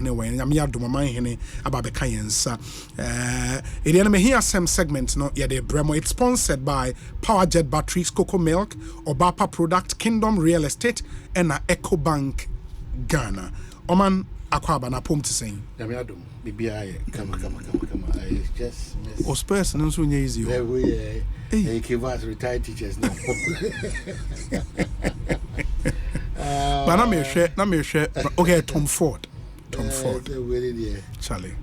anyway, Nyame adom Omanhene ababeka yensa. Ede na me here some segment no ye de bremo. It's sponsored by Powerjet Batteries, Cocoa Milk, Obapa Product, Kingdom Real Estate, and EcoBank Ghana. Oman Kwabena pom to sing. Nyame adom bibia come. I just miss. O Spurs no so easy. We Kivas retired teachers now. But na me share. Okay, Tom Ford. Charlie.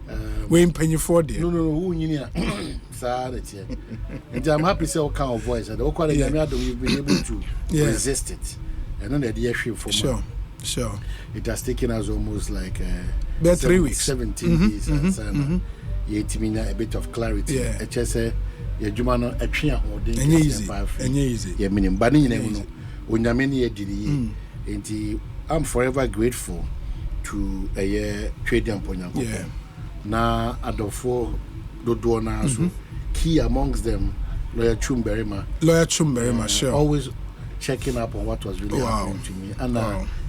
We in penny for there. No, who you and I'm happy to say kind of voice. And we've been able to resist it. And then the issue for sure. It has taken us almost like 3 weeks, 17 days. And a bit of clarity. Yeah. HSA, your Jumano, a tria or easy. Yeah, meaning banning when you're many I'm forever grateful to a year trading point. Yeah. Now, Adolfo Dodona, so key amongst them, Lawyer Chumberima, sure. Always checking up on what was really happening to me. And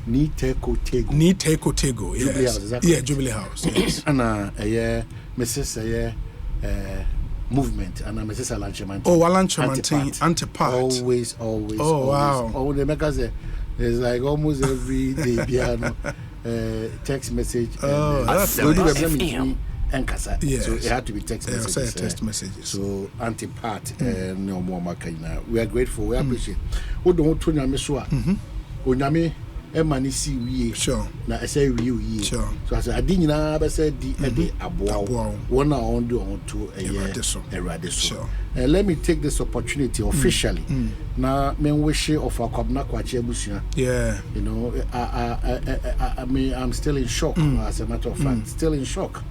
Ni Teko Tego, Jubilee House, exactly. Yeah, Jubilee House. Yes. And a year, Mrs. Movement, and Mrs. Alanchamanti. Oh, Alanchamanti, Antipart. Always. Oh, wow. Oh, the makers, there's like almost every day, piano. Text message. That's and yes. So it had to be text messages. Text messages. So anti-part no more makina. We are grateful. We appreciate. Who don't turn your mesua? Onyame emani si we. Sure. Na I say we. Sure. So I said I didn't know. I said the aboa. One on do on to a radiso. Sure. Let me take this opportunity officially. Now, men wish of our Kwabena Asante. Yeah. You know, I mean, I'm still in shock. As a matter of fact, still in shock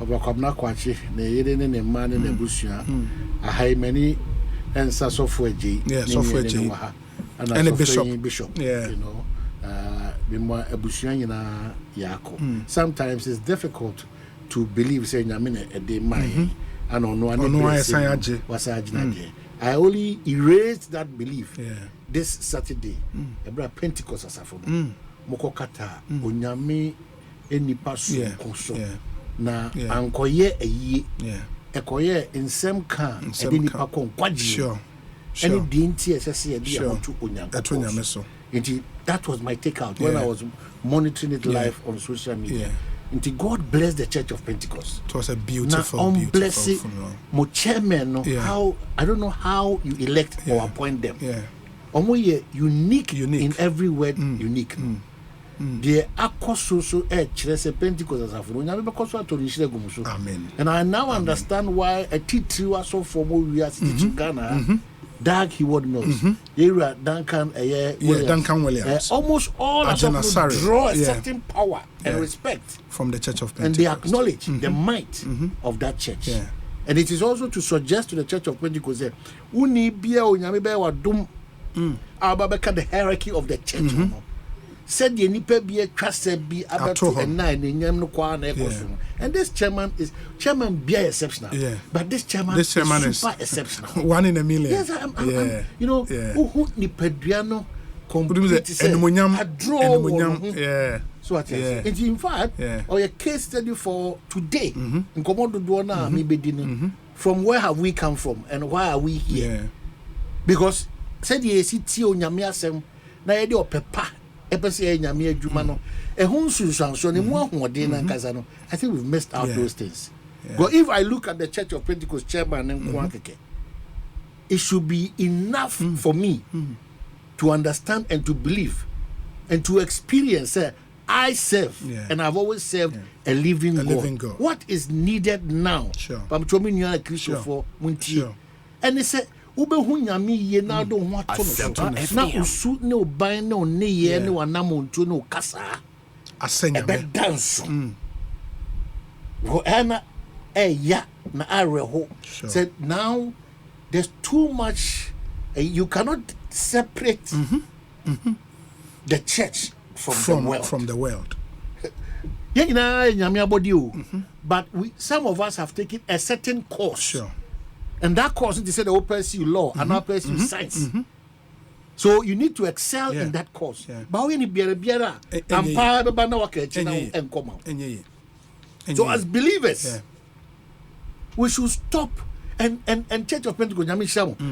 of our Kwabena Asante. The Eden and man in the Busia. I have many and software G. Yeah, software G. And a bishop. Yeah. You know, sometimes it's difficult to believe saying a minute a day mine. I don't know. I only erased that belief this Saturday. About Pentecost as a phone. Mokokata, Onyame, any pass na ankoye a ye, a koye in some can, and any pakon quadri. Any dinty as I say, a dear to Onyame. That was my takeout when I was monitoring it live on social media. Until God bless the Church of Pentecost. It was a beautiful funeral. My chairman, how I don't know how you elect or appoint them. Unique in every word. Unique. The akososo church Pentecost as a funeral. Amen. And I now understand why a teacher was so formal. We are teaching Ghana. Dark he would know. Duncan Williams. Almost all of them draw a certain power and respect from the Church of Pentecost. And they acknowledge the might of that church. And it is also to suggest to the Church of Pentecost that the hierarchy of the church. Said the nipa be a trust be about 2 and 9 in Yamno. And this chairman be exceptional. But this chairman is super exceptional. 1 in a million. Yes, I'm you know, who ni Pedriano complete a draw. So what in fact, or a case study for today in Komodo Duana, maybe from where have we come from and why are we here? Because said the ACT on Yamiasem, na or Pepa. I think we've missed out those things. But if I look at the Church of Pentecost chairman and it should be enough for me to understand and to believe and to experience I serve and I've always served a living God. What is needed now? And they said ube hunyami ye na do ho ato no na usu ne oban ne one ye ne wanamontu ne okasa asenya dance go ana ya na areho said now there's too much you cannot separate the church from the world but some of us have taken a certain course. And that course, they said, they will pursue law and not pursue science. So you need to excel in that course. But when you be a so as believers, we should stop and Church of Pentecost,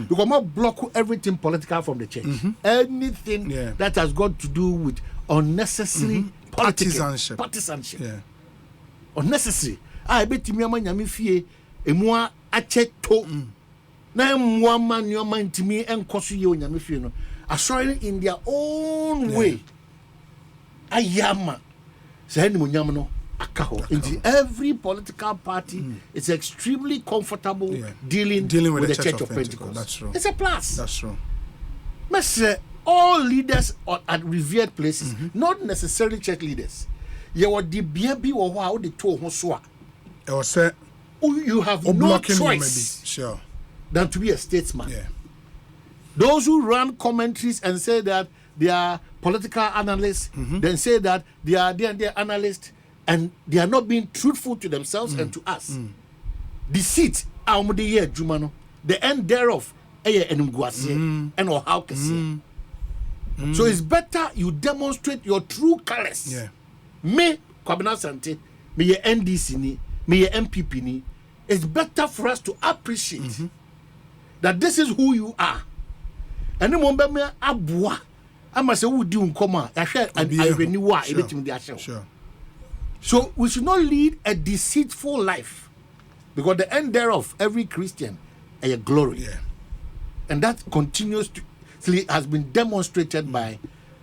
because more block everything political from the church. Anything that has got to do with unnecessary partisanship. Unnecessary. I bet me nyame fie emua acheto na emua man your man to me enkoso ye nyame fie no assuring in their own way ayama say ni nyam no akaho. Every political party is extremely comfortable dealing with the Church of Pentecost. That's true. It's a plus. That's true. Say all leaders at revered places, not necessarily church leaders. You were the baby or how the two so you have no choice than to be a statesman. Those who run commentaries and say that they are political analysts, then say that they are analysts, and they are not being truthful to themselves and to us. Deceit, the end thereof, and or how can say. So it's better you demonstrate your true colors. Me, Kwabena Asante, me ye NDC ni, me ye MPP ni. It's better for us to appreciate that this is who you are. And the moment me abua, I must say who do unkoma. I share and I renew Sure. So we should not lead a deceitful life, because the end thereof, every Christian, a glory, and that continues to has been demonstrated by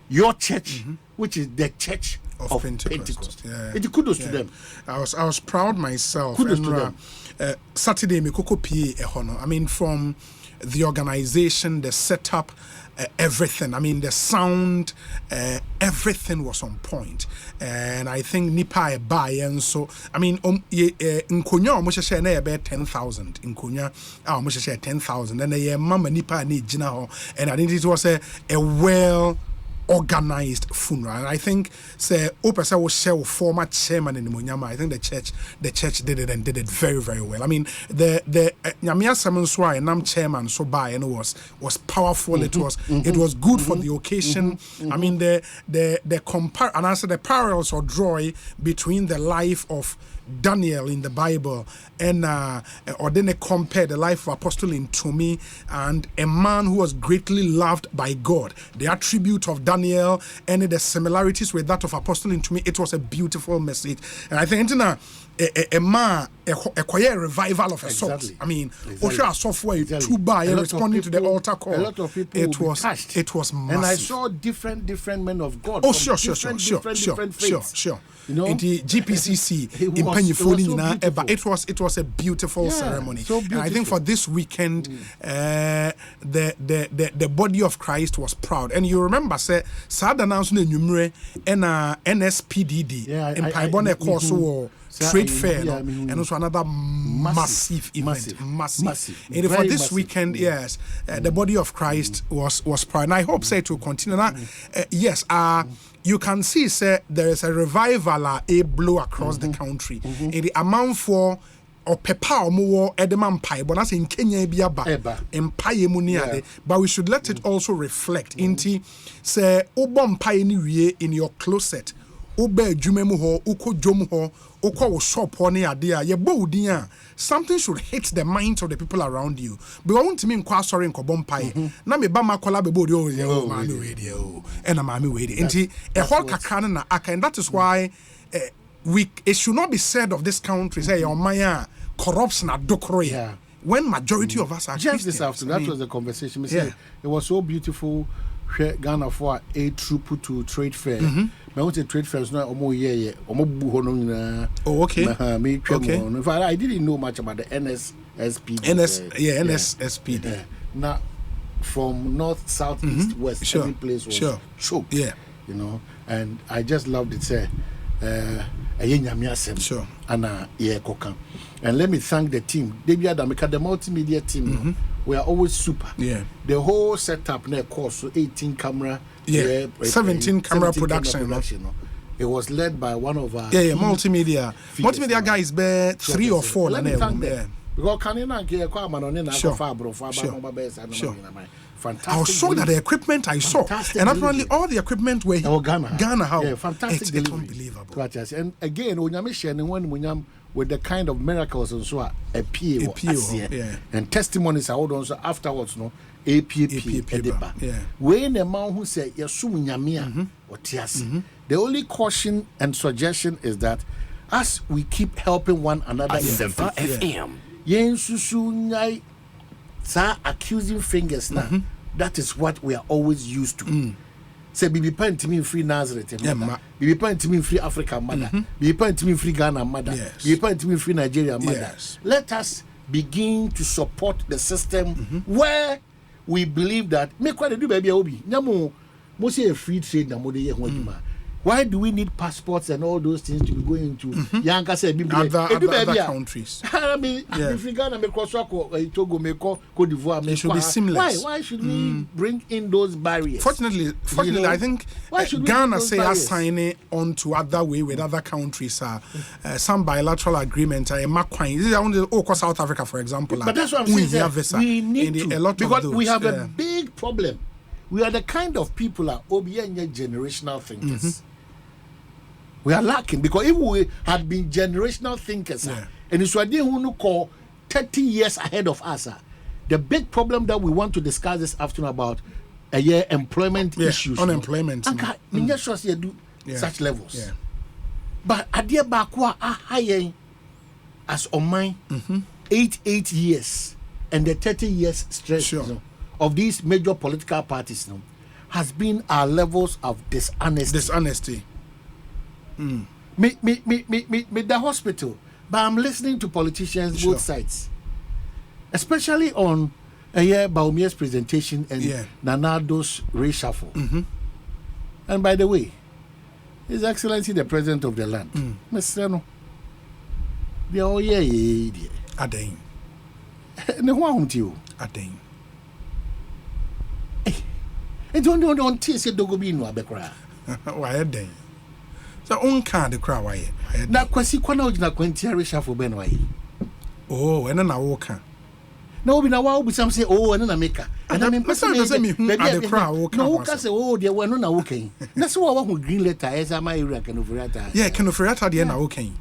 your church, which is the Church of Pentecost. It's kudos to them. I was proud myself. Kudos to them. Saturday, me koko pie ehono. I mean, from the organization, the setup, everything. I mean, the sound, everything was on point. And I think nipa buy and so. I mean, nkonya almost share na about 10,000. Nkonya almost share 10,000. And the mama nipa ni jina ho. And I think it was a well organized funeral. And I think say Opesa was share former chairman in the Munyama. I think the church did it and did it very, very well. I mean, the Nyamia Samonswa and Nam chairman so by and was powerful. It was good for the occasion. I mean the parallels or drawing between the life of Daniel in the Bible and or then they compare the life of Apostle Ntumi and a man who was greatly loved by God. The attribute of Daniel and the similarities with that of Apostle Ntumi. It was a beautiful message, and I think a quiet revival of a sort. I mean, Osha software too by responding to the altar call. A lot of people it was massive. And I saw different men of God. Oh, sure. You know, in the GPCC in Penyifoli, it was a beautiful ceremony. So beautiful. And I think for this weekend, the body of Christ was proud. And you remember, say, Sad announcement numere and NSPDD in Paibone course or trade fair, and also another massive event. Massive. And for this weekend, yes, the body of Christ was proud. And I hope say it will continue. Yes, you can see, say, there is a revival, a blow across the country. In the amount for or pepa or more edeman pie, but that's in Kenya biaba in pie muniade. But we should let it also reflect into say obon pie ni in your closet. Obe jumemu ho, uko jomu ho, uko wo shop ho ne ade ye bo udin. Something should hit the minds of the people around you. But I want to mean kwa sorry nko bom pie. Na me ba makola be bo de o ma me we de o. E na ma me we de. Enti e hol kakra na aka, and that is why it should not be said of this country say your maya corruption adokroye. When majority of us are just Christians. This afternoon, that was the conversation. It was so beautiful. Ghana for a troop to trade fair. I want to trade fair is not almost okay. In fact, I didn't know much about the NSSP. NSSP. Now, from north, south, east, west, every place was choked. You know, and I just loved it. Sure. And let me thank the team. The multimedia team. We are always super. The whole setup, course, so 18 camera, 17 camera production. It was led by one of our multimedia guys, 3 or 4. Let me thank them. Because fantastic. I was shocked at the equipment I saw. And apparently all the equipment were Ghana. How? Yeah, fantastic. It's unbelievable. And again, with the kind of miracles and so appeal and testimonies I hold on so afterwards no APP. When a man who say yasum nyamia or tiasi. The only caution and suggestion is that as we keep helping one another in the FM, yen susu nyai sa accusing fingers now. That is what we are always used to. Say Bibi Pen to me free Nazareth, Bibi Pen to me free Africa mother, Bibi Pen to me free Ghana mother, Bibi Pen to me free Nigeria mother. Let us begin to support the system where we believe that make what they do baby obi. Nyamo mo say a free trade na mo dey why do we need passports and all those things to be going to Yanka say other countries? I mean, if we Ghana make Togo make Cote d'Ivoire, it should be seamless. Why should we bring in those barriers? Fortunately, I think Ghana say are signing on to other way with other countries. Some bilateral agreements. This is only South Africa, for example. But that's what I'm saying. We need to, a lot because of those, we have a big problem. We are the kind of people that OBN generational thinkers. We are lacking because if we had been generational thinkers and it's what they who call 30 years ahead of us, the big problem that we want to discuss this afternoon about employment issues, unemployment, such levels. But adia bakwa high as on mine 8 years and the 30 years stretch of these major political parties has been our levels of dishonesty. Me the hospital, but I'm listening to politicians both sides, especially on Baumia's presentation and Nanado's reshuffle. And by the way, His Excellency the President of the land, Mr. No, the Adain. No one to you. Adain. And don't tease it Dogobino Abekra. Why Adain? So on can the crowd why na kwasi kwana ogina kwantia reshuffle ben why and then I walk na obi na wa obi sam say and na maker and I mean person say me at the crowd walk no ka say there we no na walking na so wa hu green letter as am area can offerata there na walking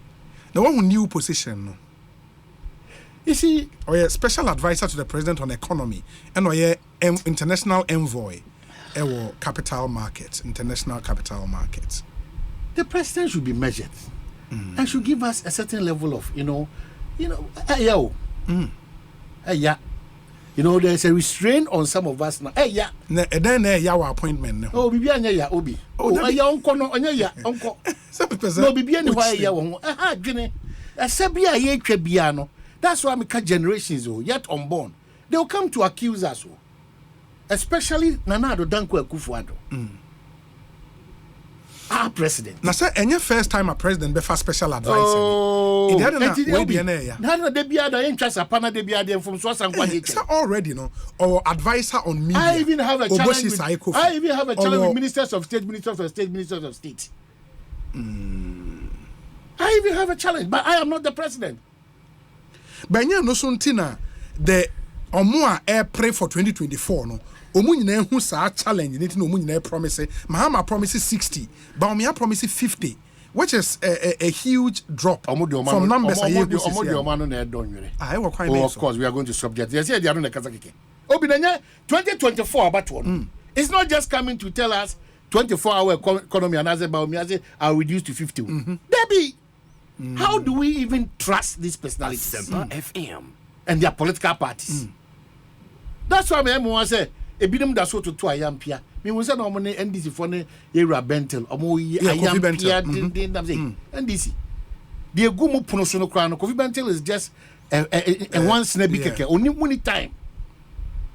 the one who new position no you see special advisor to the president on economy and international envoy capital markets, international capital markets. The president should be measured and should give us a certain level of, there's a restraint on some of us now. Then our appointment. Oh, Bibi anya obi. Oh, unko no anya unko. No Bibi any why Jene. Asabia ye twa bia no. That's why make generations yet unborn. They will come to accuse us. Especially Nana Addo Dankwa Akufo-Addo. Our president. Now, sir, any first time a president be for special advisor. Oh, it hadn't already no or advisor on media. I even have a challenge with ministers of state, ministers of state. I even have a challenge, but I am not the president. But you know, Suntina, the Omua air pray for 2024 no. Omunye who sa challenge need to know omunye promise Mahama promises 60 but Omia promises 50 which is a huge drop from numbers of course we are going to subject yes they are on the Kazakh Obinanya 2024 about one it's not just coming to tell us 24-hour economy and as about me are reduced to 50 Debbie how do we even trust these personalities FM and their political parties that's why I say ebidem da so to ayampia me won say na omo ne NDC for ne era bentel omo ayampia din say NDC the egumu puno so no kra no Kofi Bentel is just a one snap keke oni money time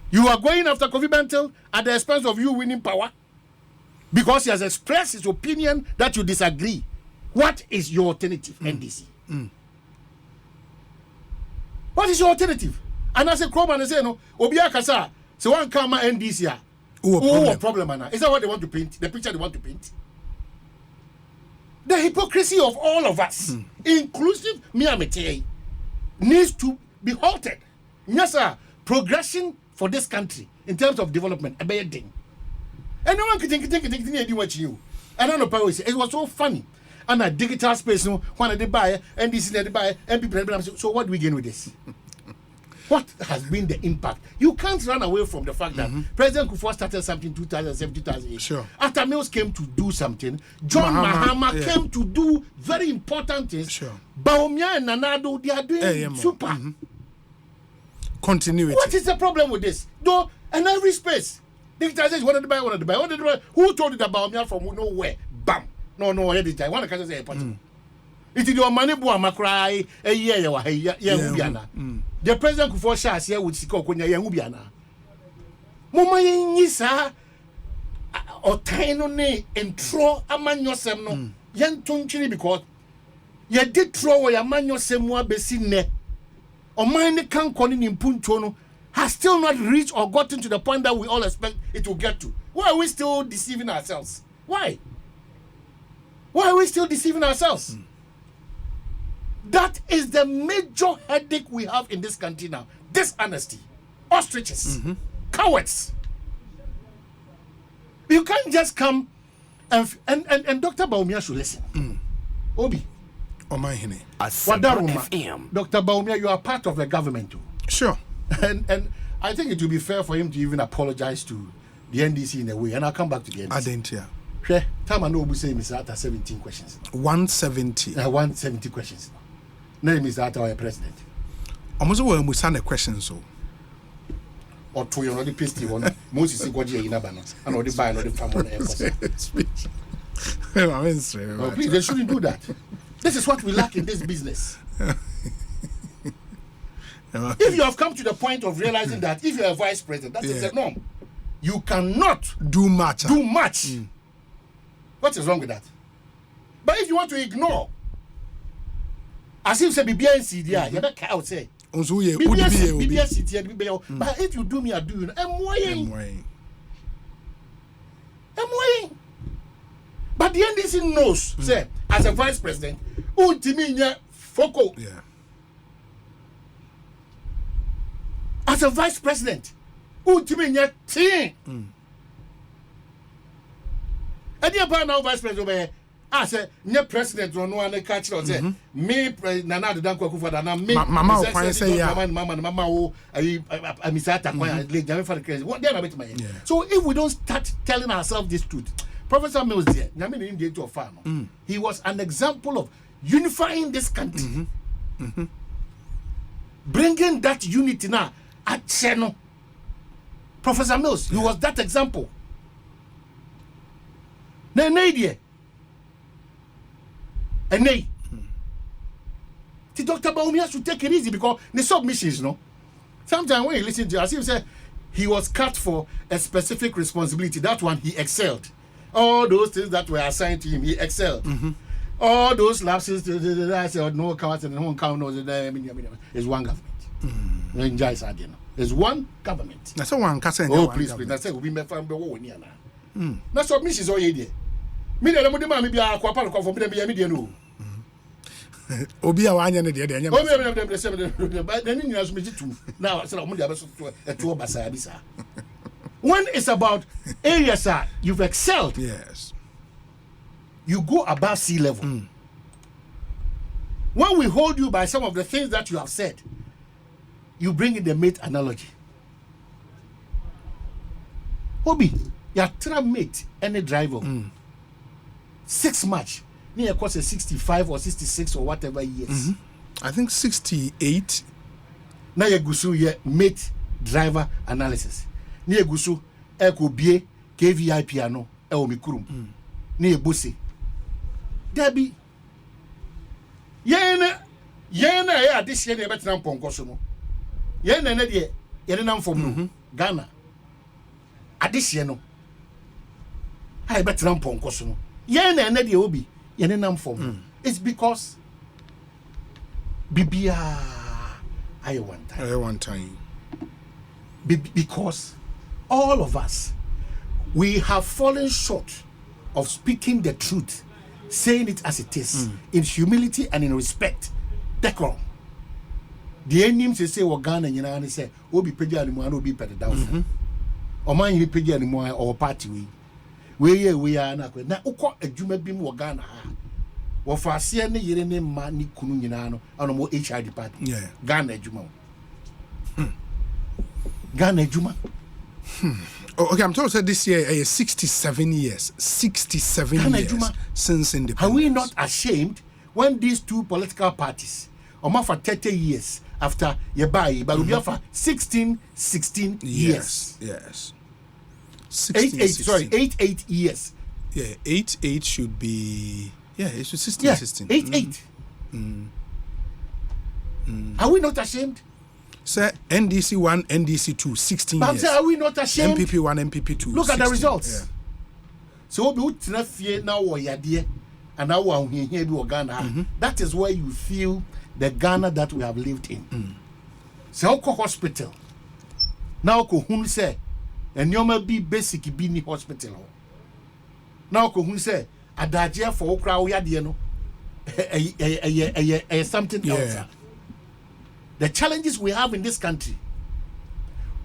you are going after Kofi Bentel at the expense of you winning power because he has expressed his opinion that you disagree. What is your alternative NDC? What is your alternative? And as a Kroman they say no obi akasa so one come NDC problem. Is that what they want to paint? The picture they want to paint? The hypocrisy of all of us, inclusive Miamete, needs to be halted. Yes, sir. Progression for this country in terms of development, a bad thing. And no one could think what you. I don't know, it was so funny. And a digital space, no, when they buy, and this is the buy, and people. So what do we gain with this? What has been the impact? You can't run away from the fact that President Kufuor started something in 2007, 2008. Sure. After Mills came to do something, John Mahama came to do very important things. Sure. Bawumia and Nanado, they are doing super. Continuity. What is the problem with this? Though, and every space, digitalization, what did they buy? Who told you that Bawumia from nowhere? Bam. No, editor. I want to say it is your money, boy, Macry, a year, the president Kufuor shares here with Siko Konya Yangubiana. Mama Yisa or Tainone and throw a man yourself no. Yan Tunchini because ye did throw a man yourself more besine. Or mine can't call in Puntono has still not reached or gotten to the point that we all expect it will get to. Why are we still deceiving ourselves? Why? Why are we still deceiving ourselves? That is the major headache we have in this country now. Dishonesty, ostriches, cowards. You can't just come and Dr. Bawumia should listen. Obi. Omanhene. Dr. Bawumia, you are part of the government too. Sure. And I think it would be fair for him to even apologize to the NDC in a way. And I'll come back to the NDC. I didn't hear. Time I know we say Mr. Atta 17 questions. 170. 170 questions. Name Mr. Atta our president. Almost well we send a question so. Or to your pasty one. Moses Sigwaji in Abano. And already buy another family speech. Please, they shouldn't do that. This is what we lack in this business. If you have come to the point of realizing that if you're a vice president, that is the norm. You cannot do much. What is wrong with that? But if you want to ignore, as if say BBNC there, you better out say. But if you do me, I do you. But the NDC knows, say, as a vice president, Foco. Yeah. As a vice president, team. And the now vice president, I say, no president, no one catch or say, me, Nana, the Danko for Dana, me, Mama, say, Mama, I miss that. So if we don't start telling ourselves this truth, Professor Mills there, he was an example of unifying this country, bringing that unity now at Cheno. Professor Mills, he was that example. Nadia. And nay. Dr. Bawumia should take it easy because the submissions, no. Sometimes when you listen to us, he say he was cut for a specific responsibility. That one he excelled. All those things that were assigned to him, he excelled. All those lapses, I said, no count and no one count knows is one government. There's one government. That's one cousin. Oh, please. I said, we may find the war near now. That's what Mrs. Oyede. Me, the Mudima, maybe I'll call for me. Obi awanya ne de anya. But then you ask me to now. I said, I'm going to Basabisa. When it's about areas that you've excelled, yes, you go above sea level. When we hold you by some of the things that you have said, you bring in the mate analogy. Obi, your tram mate, any driver, 6 match, near course 65 or 66 or whatever years. I think 68. Now you go through your mate driver analysis. Near Gusu, Eko Bie, KVI piano, Eomikurum. Near Bussy. Debbie. Yena, this year, better than Poncosomo. Yena, Yenam from Ghana. Additional. I better than Poncosomo. Yena, Nedi Obi, Yenam from. It's because Bibia, I one time. Because all of us, we have fallen short of speaking the truth, saying it as it is, in humility and in respect, decorum. The names say we Ghana nyina say obi pagya animu and obi pede down. Omanhene pagya animu or party we are na ukọ adwuma bi mu Ghana ha. Wo fa ase ne yere ne ma ni kunu nyina no anomo HR department. Yeah. Ghana adwuma. Ghana adwuma. Oh, okay, I'm told that this year 67 years. 67 Ghana years adwuma. Since independence. Are we not ashamed when these two political parties for 30 years after Yebai, but we have for 16 years. Yes. 8 years. Yeah, 8 should be. Yeah, it should 16. 8. Are we not ashamed? Sir, NDC 1, NDC 2, 16 but years. Are we not ashamed? MPP 1, MPP 2. Look 16, at the results. Yeah. So we fear now and now here Ghana. That is where you feel the Ghana that we have lived in. So hospital. Now who say and you may be basic be hospital. Now who say adagye for okra we ade no something else. The challenges we have in this country.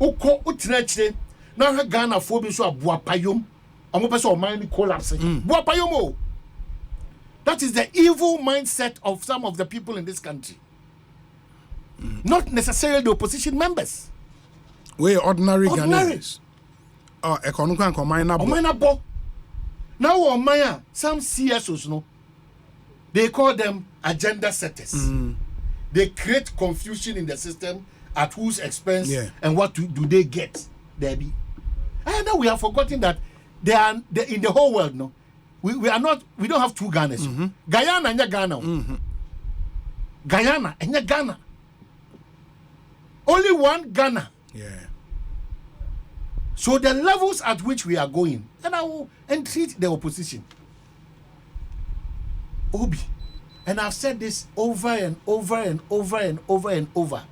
Oko utinachire na Ghana for bi so aboapayom. Omo pese o man collapse. Boapayom. That is the evil mindset of some of the people in this country. Not necessarily the opposition members. We ordinary Ghanaians. Oh, ekonuka nkomai na bo. Now Maya, some CSOs no. They call them agenda setters. They create confusion in the system at whose expense and what do they get, Debbie. And now we have forgotten that they are in the whole world, no. We don't have two Ghanas. Guyana and Ghana. Guyana and Ghana. Only one Ghana. Yeah. So the levels at which we are going, and I will entreat the opposition. Obi. And I've said this over and over and over and over and over.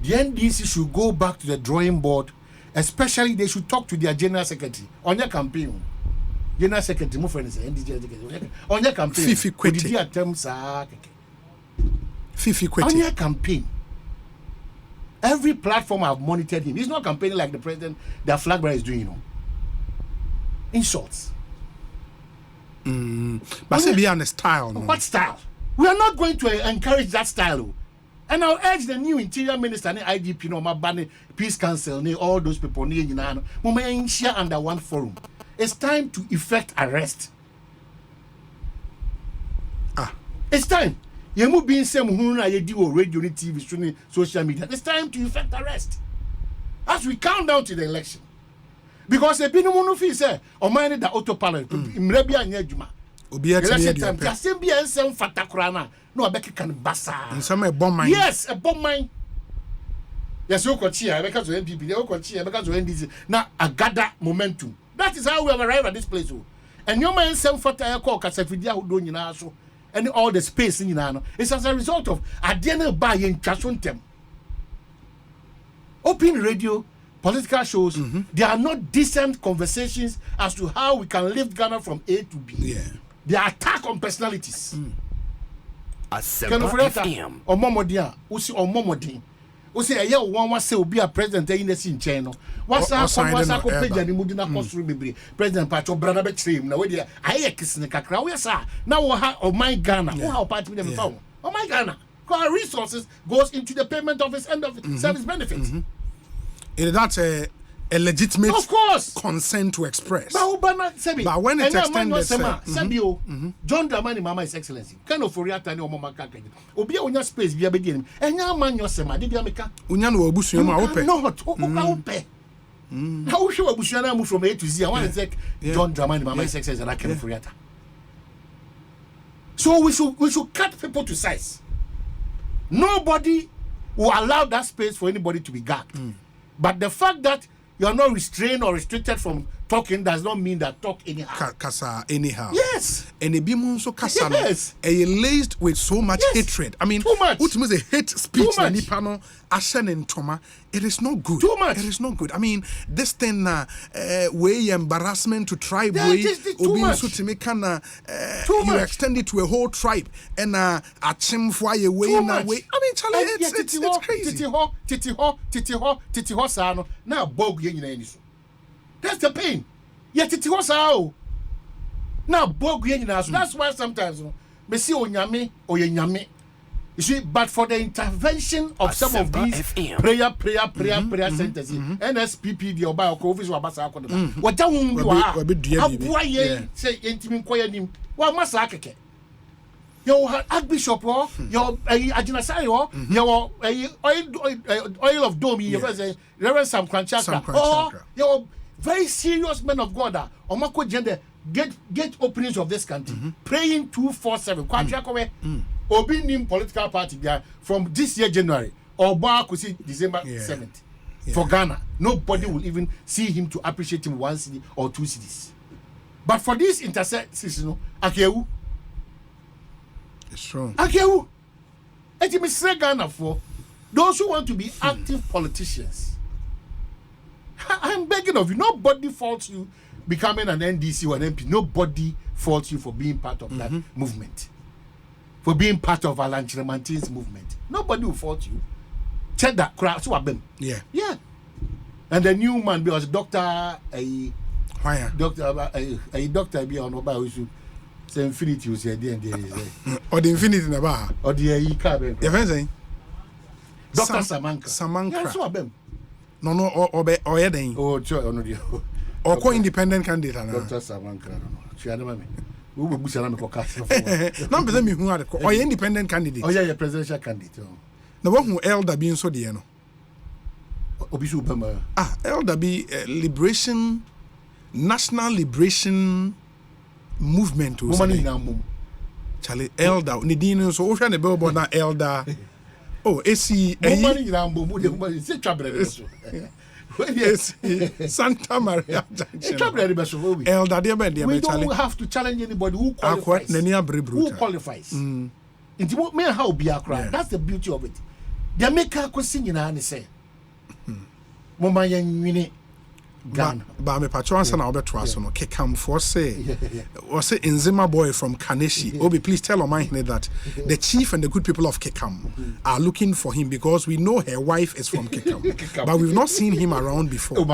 The NDC should go back to the drawing board, especially they should talk to their general secretary on your campaign. General secretary, my friend, NDC on your campaign. Fifi Kwete. Fifi Kwete. On your campaign. Every platform I've monitored him. He's not campaigning like the president, the flag bearer is doing, you know. Insults. But say beyond the style. No? What style? We are not going to encourage that style. And I'll urge the new interior minister, IGP, no, Mabane, Peace Council, all those people, share under one forum. It's time to effect arrest. It's time. You being some who radio, TV, social media. It's time to effect arrest. As we count down to the election. Because the Pinomono fee say, or mind the autopilot, Mrebia and Yajuma. Election time, Kasimbi and some Fatakrana, no, a Becky can bassa. And some a bomb mine. Yes, a bomb mine. Yes, you could cheer because of NPP, you could cheer because of NDC. Now, a gather momentum. That is how we have arrived at this place. And your man, some Fataya call Casafidia who don't you know, and all the space in Yano. It's as a result of a dinner buying Chasuntem. Open radio. Political shows, they are not decent conversations as to how we can lift Ghana from A to B. Yeah. They are attack on personalities. A simple FM. Or Momodia, Usi or Momodin. Usi a year one was say be a president in the scene channel. What's up? What's up? Mudina Consul President Pacho Branabe Trim. Now, where I hear kissing the Kakra. Yes, sir. Now, oh my Ghana. Who how party with them phone? Oh my Ghana. Our resources goes into the payment of his end of service benefits. That's a legitimate of course consent to express. But when it's extended, John Dramani Mama is excellency. Kind of for Tani or Mama Kaka. Obia on your space, be a beginning. And your man, your sema, did you make a Unyano Bushima open? Not open. How should Bushana move from A to Z? I want to say John Dramani Mama is excellency and I can for Yata. So we should cut people to size. Nobody will allow that space for anybody to be gagged. But the fact that you are not restrained or restricted from talking does not mean that talk anyhow. Kasa anyhow. Yes. And a bimunso kasa. Yes. Laced with so much hatred. I mean, too much. Ultimately, a hate speech. Nipano, Ashen and Toma. It is not good. Too much. It is not good. I mean, this thing, way embarrassment to tribe way. Too much. You extend it to a whole tribe and a chimfway way in a way. I mean, challenge. It's crazy. Titi ho sa na bog ye nyina ni so. That's the pain. Yeah, titi ho sa na bog ye nyina so. That's why sometimes me see onyame oyenyame. You see, but for the intervention of some of these prayer centers, NSPP, the Oba office wa basa akode. What da won bi wa. Aboa ye say entimi nkoya nim. Wa masa akeke. Your Archbishop, your Ajinasai, your oil of dome, your Reverend Sam Kranchakra, your very serious men of God, Omako gender, get openings of this country, praying 247. Kwanchakwe, Obi Nim political party there from this year January, or Bakusi December 7th. For Ghana, nobody will even see him to appreciate him 1 city or 2 cities. But for these intersections, Akewu. It's true. Akewu. Eti me say Ghana for those who want to be active politicians. I'm begging of you. Nobody faults you becoming an NDC or an MP. Nobody faults you for being part of that movement. For being part of Alan Chiremantin's movement. Nobody will fault you. Check that crowd. Yeah. Yeah. And the new man was Dr. Doctor be on Oba Usu. Say infinity was there or the infinity in the bar. Or the carbon. Dr. Samanka. Yeah, so them. No, or Eden. Oh, no, or co-independent candidate. Dr. Samanka. I don't know. She had me. Who will be Salami for Castle? Not because me who are or independent candidate. Oh, yeah, presidential candidate. The one who elder being so dear. Obisu Bama. Elder be liberation, national liberation movement. Charlie elder. Nidino so ocean the billboard na elder. Oh, AC. Yes, Santa Maria Junction. Elder, we don't have to challenge anybody who qualifies. Who qualifies? Into what may how be a crowd. That's the beauty of it. The maker could sing in and say, Mama Yan Ghana. But me patron na obeto aso no kekam for say or say Nzima boy from Kaneshi. Obi, please tell Omanhene that the chief and the good people of Kekam are looking for him because we know her wife is from Kekam. But we've not seen him around before.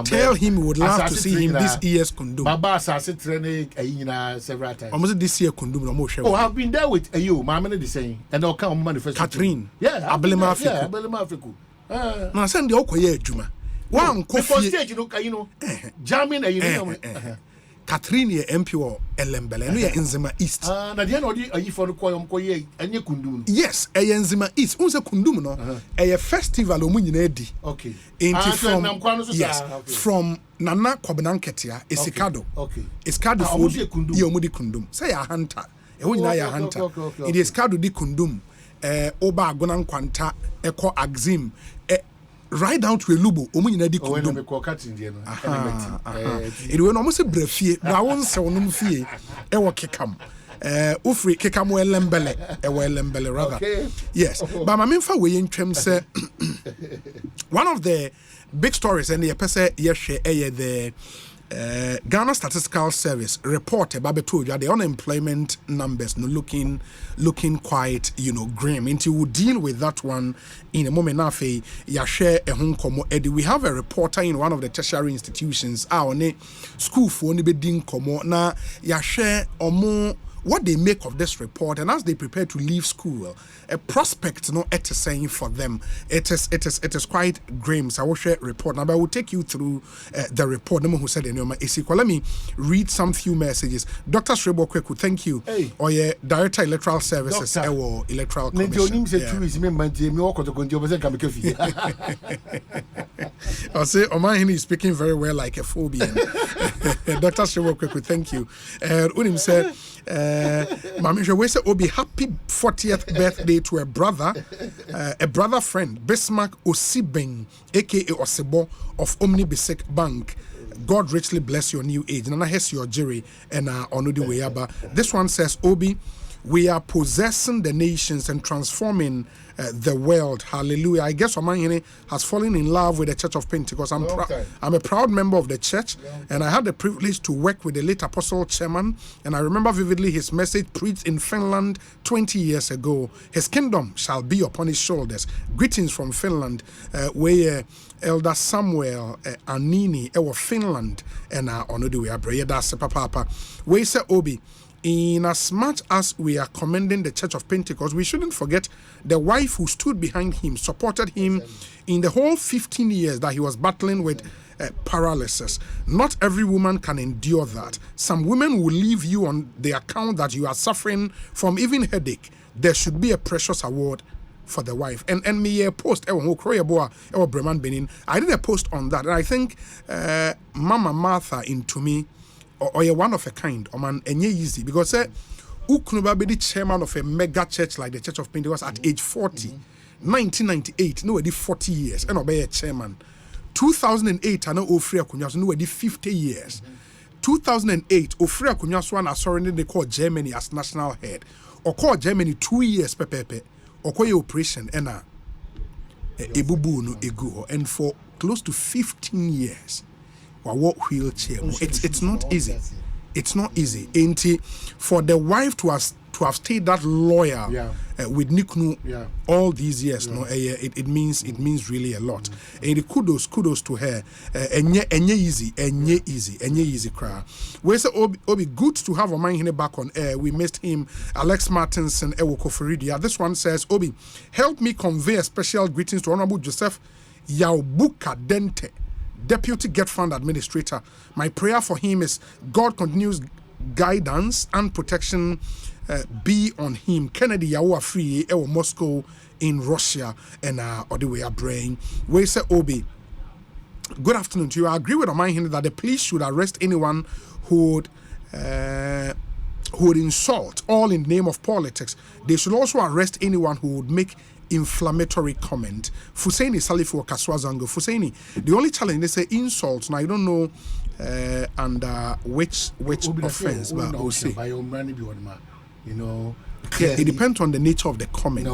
Tell him we would love to see him this year's Kundum. Baba Sasi training several times. Almost this year Kundum no show. Oh, I've been there with you, Mama the same. And I'll come manifest. Catherine. Yeah, Abelema Africa. Yeah, Abelema Africa. No, send the okoye adwuma. One coffee stage, you know, jamming a Catherine ye MP or Elembele, no ye Nzima East. Na the end of the for the koye enye Kundum. Yes, a Nzima East. Unse Kundum no, a festival omunyina di. Okay. From Nana Kwabena Asante Isikado. Okay. Isikado for ye omudi Kundum. Say a hunter. E hunyina ya hunter. It is Isikado di Kundum. Oba Agona Nkwanta eko Axim. Right down to a lubo, omunyina di Kundum. It will almost a brefie, na won se onum fie e wo Kekam. Ufri Kekam we lembele rather. Okay. Yes. But my memfa we ntwem say one of the big stories and the pese yehwe the Ghana Statistical Service report about the unemployment numbers looking quite grim. Until we deal with that one in a moment. Now, we have a reporter in one of the tertiary institutions. School for na share what they make of this report, and as they prepare to leave school, a prospect it is saying for them. It is quite grim. So I will share a report. Now I will take you through the report. Who said let me read some few messages. Dr. Shrebo Kweku, thank you. Hey. Or your Director Electoral Services or Electoral Commission. I'll say Omanhene is speaking very well like a phobia. Dr. Shrebo Kweku, thank you. Unim said Mami we say Obi happy 40th birthday to a brother friend, Bismarck Osibeng, aka Osebo of Omni Basic Bank. God richly bless your new age. Nana has your jury and onudi weyaba. This one says Obi, we are possessing the nations and transforming the world. Hallelujah. I guess Omanhene has fallen in love with the Church of Pentecost. I'm a proud member of the church, and I had the privilege to work with the late Apostle Chairman, and I remember vividly his message preached in Finland 20 years ago. His kingdom shall be upon his shoulders. Greetings from Finland, where Elder Samuel Anini ewa Finland and ono de we abreye da se papa. We say Obi, in as much as we are commending the Church of Pentecost, we shouldn't forget the wife who stood behind him, supported him in the whole 15 years that he was battling with paralysis. Not every woman can endure that. Some women will leave you on the account that you are suffering from even headache. There should be a precious award for the wife. And me a post Breman Benin. I did a post on that, and I think Mama Martha into me or you're one of a kind, or man, and easy because Ukunuba be the chairman of a mega church like the Church of Pentecost at age 40, 1998, no, 40 years, and obey a chairman. 2008, I know Ofria Kunyas, no, 50 years. 2008, Ofria Kunyas one are surrendering they call Germany as national head, or call Germany 2 years pepe, or call your operation and ebubu no egu, and for close to 15 years. What wheelchair? It's not easy. It's not easy. Ain't it? For the wife to have stayed that loyal with Niknu all these years, no, it means really a lot. And kudos to her. Enye easy cry. We say Obi good to have Omanhene back on air. We missed him. Alex Martinson Ewoko Feridia. This one says, Obi, help me convey a special greetings to Honorable Joseph Yaubuka Dente, Deputy Get Fund Administrator. My prayer for him is God continues guidance and protection be on him. Kennedy Yawa Free Ewo Moscow in Russia and or the way a brain. We say Obi, good afternoon to you. I agree with Omanhene that the police should arrest anyone who would insult, all in the name of politics. They should also arrest anyone who would make inflammatory comment. Fusaini Salifu Kaswazango. Fusaini, the only challenge they say insults. Now I don't know under which offense, but we'll see. You know, it depends on the nature of the comment.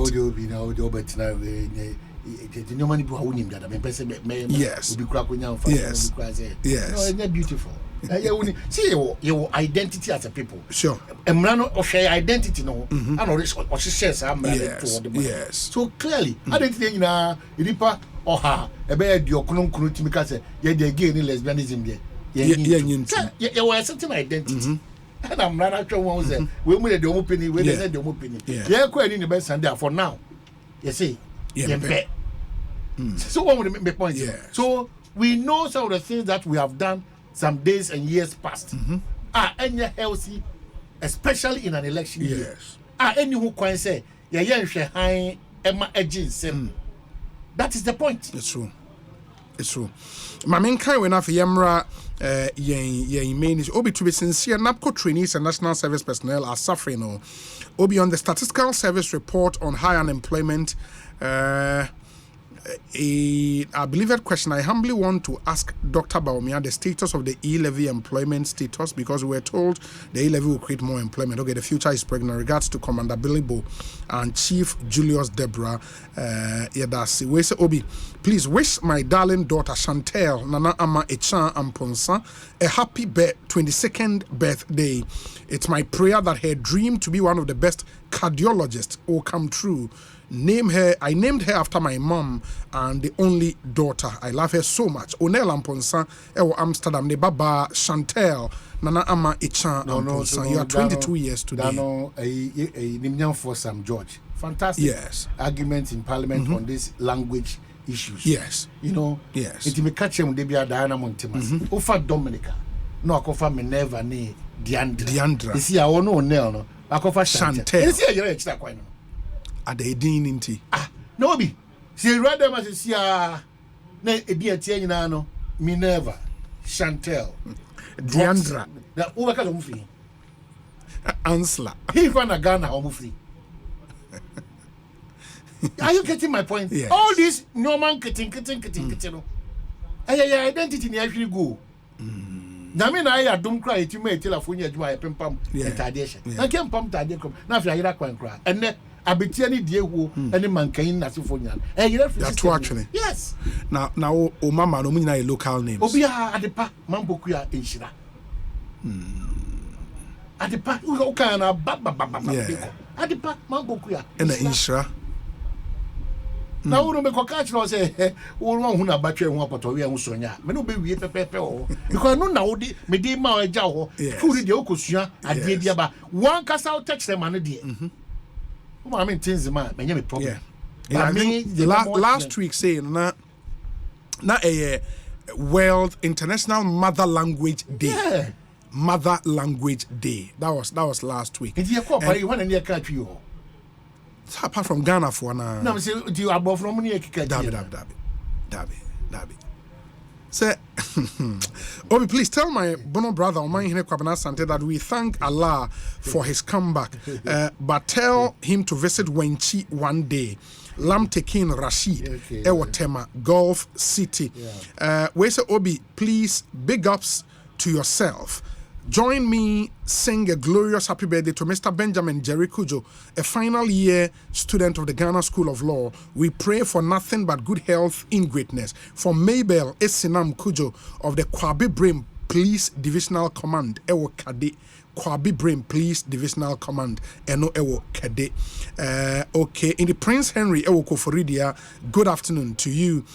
Yes. Yes. Beautiful. See your identity as a people. Sure. And man of share identity no. And or she shares yes. So clearly, I don't think Iripa or her a bed your kunun because you're gay in lesbianism there. You were certain identity. And I'm not actually one say we made the opening, we said the opening. Yeah, quite in the best and there for now. You see, so what would make point? So we know some of the things that we have done some days and years past are any healthy, especially in an election year. Any who can say, high Emma Edgins. That is the point. It's true. It's true. My main kind when I Yamra main is Obi to be sincere. NAPCO trainees and national service personnel are suffering. Obi on the statistical service report on high unemployment. I believe that question. I humbly want to ask Dr. Baumia the status of the E-levy employment status, because we were told the E-levy will create more employment. Okay, the future is pregnant. Regards to Commander Billy Bo and Chief Julius Deborah Yadasi. We say, Obi, please wish my darling daughter Chantel Nana Ama Echan Amponsa a happy 22nd birthday. It's my prayer that her dream to be one of the best cardiologists will come true. I named her after my mom and the only daughter. I love her so much. Onel Amponsa, Ewo Amsterdam, ne Baba Chantel, Nana Ama Echan Amponsa. You are 22 years today. Nimnyam for Sam George. Fantastic arguments in Parliament on these language issues. Yes. You know, it may catch him, they be a Diana Montemas. Ofa Dominica. No, I cover Minerva, ne Diandra. You see, I won't know Nell, no. I cover Chantel. You see, you're extra quite. At the Edinity. No be. See rather much see na edia tie nyina no Minerva, Chantel, Diandra. Na ubaka zo mufri. Ansla. He fan Ghana ho mufri. Are you getting my point? Yes. All this normal kitting no. Aya identity ni actually go. na me na ya dum kra etima telefone adwuma pempam entadie hye na kem pam tadie kom na afia yira kwan kra enne abetia ni die huo ene mankan na sefo nya yira free system actually yes na o mama no munyina local names obi a adepa mamboku ya enhira adepa u kan na baba adepa mamboku ya ena enhira na wuro me koka chiro say wuro hu na batwe hu apoto we hu sonya me no be wie pepepe o because no na wodi me di ma o eja ho kuri de okosua ade dia ba one kasa o text them ane de I mean things man me nyame problem I mean last week saying na a World International Mother Language Day Mother Language Day that was last week and you call by one and you catch you apart from Ghana for na no say do you above from near kika Dabi say Obi, please tell my bono brother Omanhene Kwabena Asante that we thank Allah for his comeback but tell him to visit Wenchi one day Lamtekin Rashid Ewotema Gulf City we say Obi, please big ups to yourself. Join me sing a glorious happy birthday to Mr. Benjamin Jerry Kujo, a final year student of the Ghana School of Law. We pray for nothing but good health in greatness. For Mabel Esinam Kujo of the Kwabi Brim Police Divisional Command, Ewo Kade. Kwabi Brim Police Divisional Command, Eno Ewo Kade. Okay, in the Prince Henry Ewo Koforidia, good afternoon to you.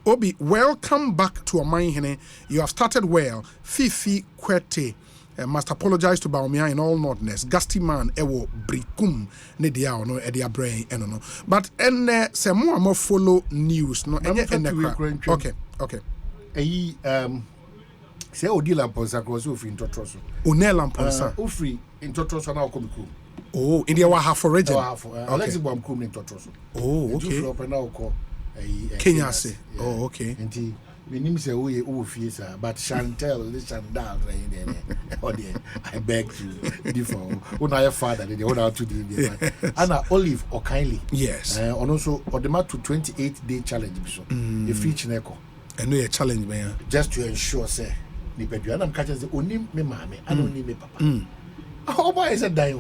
Obi, welcome back to Omanhene. You have started well. Fifi Kwete. Must apologize to Baumia in all nordness. Gusty man ewo brikum ne dia no e dia brain eno no. But se more follow news no enye okay. Say Odila Ponsa cross ofri intotroso. Onela Ponsa. Ofri intotroso na okomiku. Oh, in the half origin. Alex Bom kum intotroso. Oh, okay. Ofri open na okọ Kenya say. Oh, okay. Nti minim say we ofie sir, but Chantel the Chandal I beg to differ. Una your father they hold out to the Anna Olive or Kylie. Yes. And also Odema to 28-day challenge so. The free chineko. I know a challenge man. Just to ensure say ni pedua na mkacha say onim me mame I don't need me papa. Oh boy is a dio.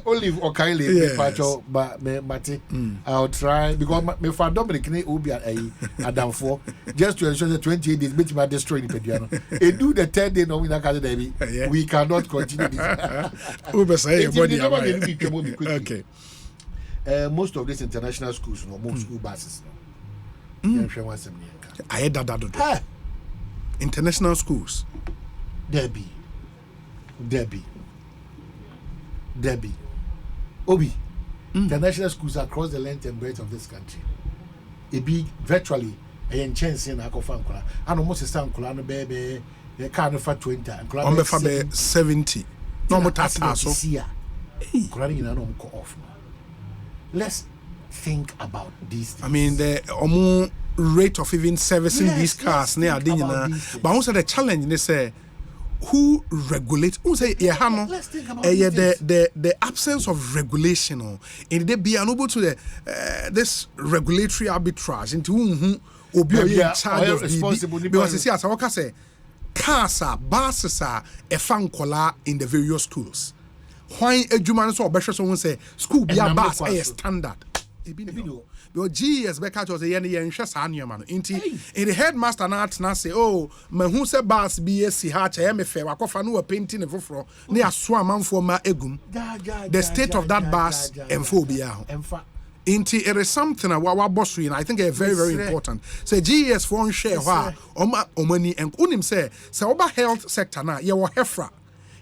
Olive or Kylie pacho but me mate I'll try because me for Dominic ne obi Adam for just to ensure that 28 days bit my destroy the pedua. E do the 3rd day no we na catch dey we cannot continue this. Uber say your body. Okay. Most of these international schools no most school buses I heard that international schools Debbie Obi international schools across the length and breadth of this country it be virtually a chance in akofa nkola and almost a stand nkola no bebe they can for 20 nkola on be for 70 no more tata so nkola ni na no ko off. Let's think about these things. I mean the rate of even servicing these cars near but also the challenge they say who regulates who say let's think about the absence of regulation in the be unable to the this regulatory arbitrage into who obi in charge of responsible because you see as I say cars are buses are a fan collar in the various schools. Why edwuma so obehwe so won say school be a bus a standard your GS be catch us say yen hwe sa anema no nti in the headmaster na atna say oh mahu say bus be si ha cha me fe wakofa no painting ne foforo na aso amanfo ma egum the state of that bus emfo bia ho nti it is something our boss I think is very very important say GS for share ho omani en unim say oba health sector na ye wo hefra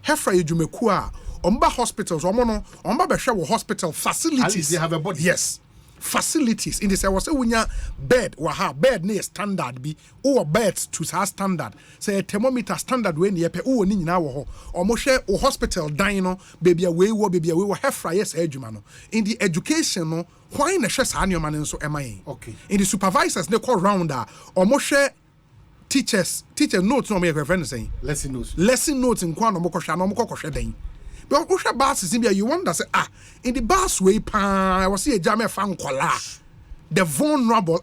edwumeku a omba hospitals omba behwe wo hospital facilities they have a body yes facilities in this I was say wunya bed wa ha bed na standard bi or beds to sa standard say thermometer standard we na pe o ni nyina wo ho omo hwe o hospital dan no baby we wo hefra yes adwuma no in the education no why na hwe sa anoma no so emayin okay in the supervisors they call round omo hwe teacher notes no me friend saying lesson notes in kwa no mo kohwa no mo kohwe dan. But Usha bus is in you wonder say in the bus way I was see a jam fan kola. the vulnerable.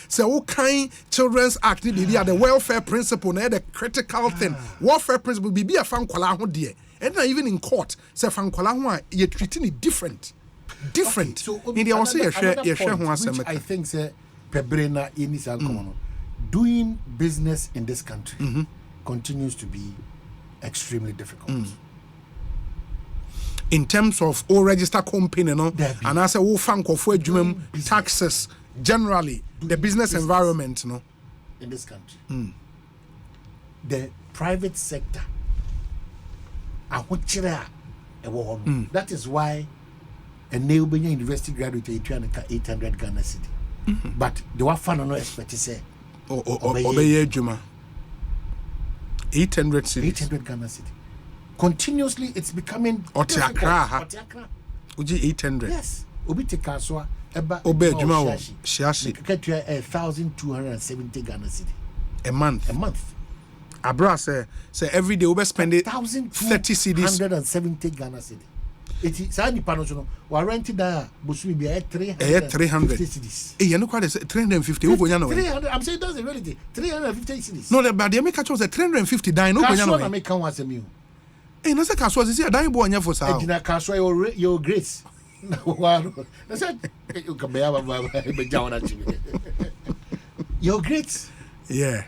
So kind Children's Act, the welfare principle, the critical thing. Welfare principle be a fan kwala ho de. And not even in court, say fan kwala ho you treating it different. Okay, so in the which I think say Pebrena in this doing business in this country continues to be extremely difficult. In terms of all register company, and I say all fank of taxes generally, the business environment, in this country, the private sector, that is why a neighbor university graduate 800 Ghana city, but the one fan no expect to say, obey Juma 800 cities, 800 Ghana city. Continuously, it's becoming Otiakra. Uji 800. Yes. Obi Tekaswa. Obe Juma Shashi. 1,270 Ghana city. A month. Abra say every day we spend it 30 cedis. 170 Ghana city. It is any panosono. We are renting that Busumi be 300 cedis. You know quite 350. 300. I'm saying that's the reality. 350 cedis. No, but they make a choice 350 die no Kaswa make kan was a meal. Na say Kaswa say dan bo anya for sa. Ejina Kaswa your grace. Na say you can be be jawana chibi. Your grace. Yeah.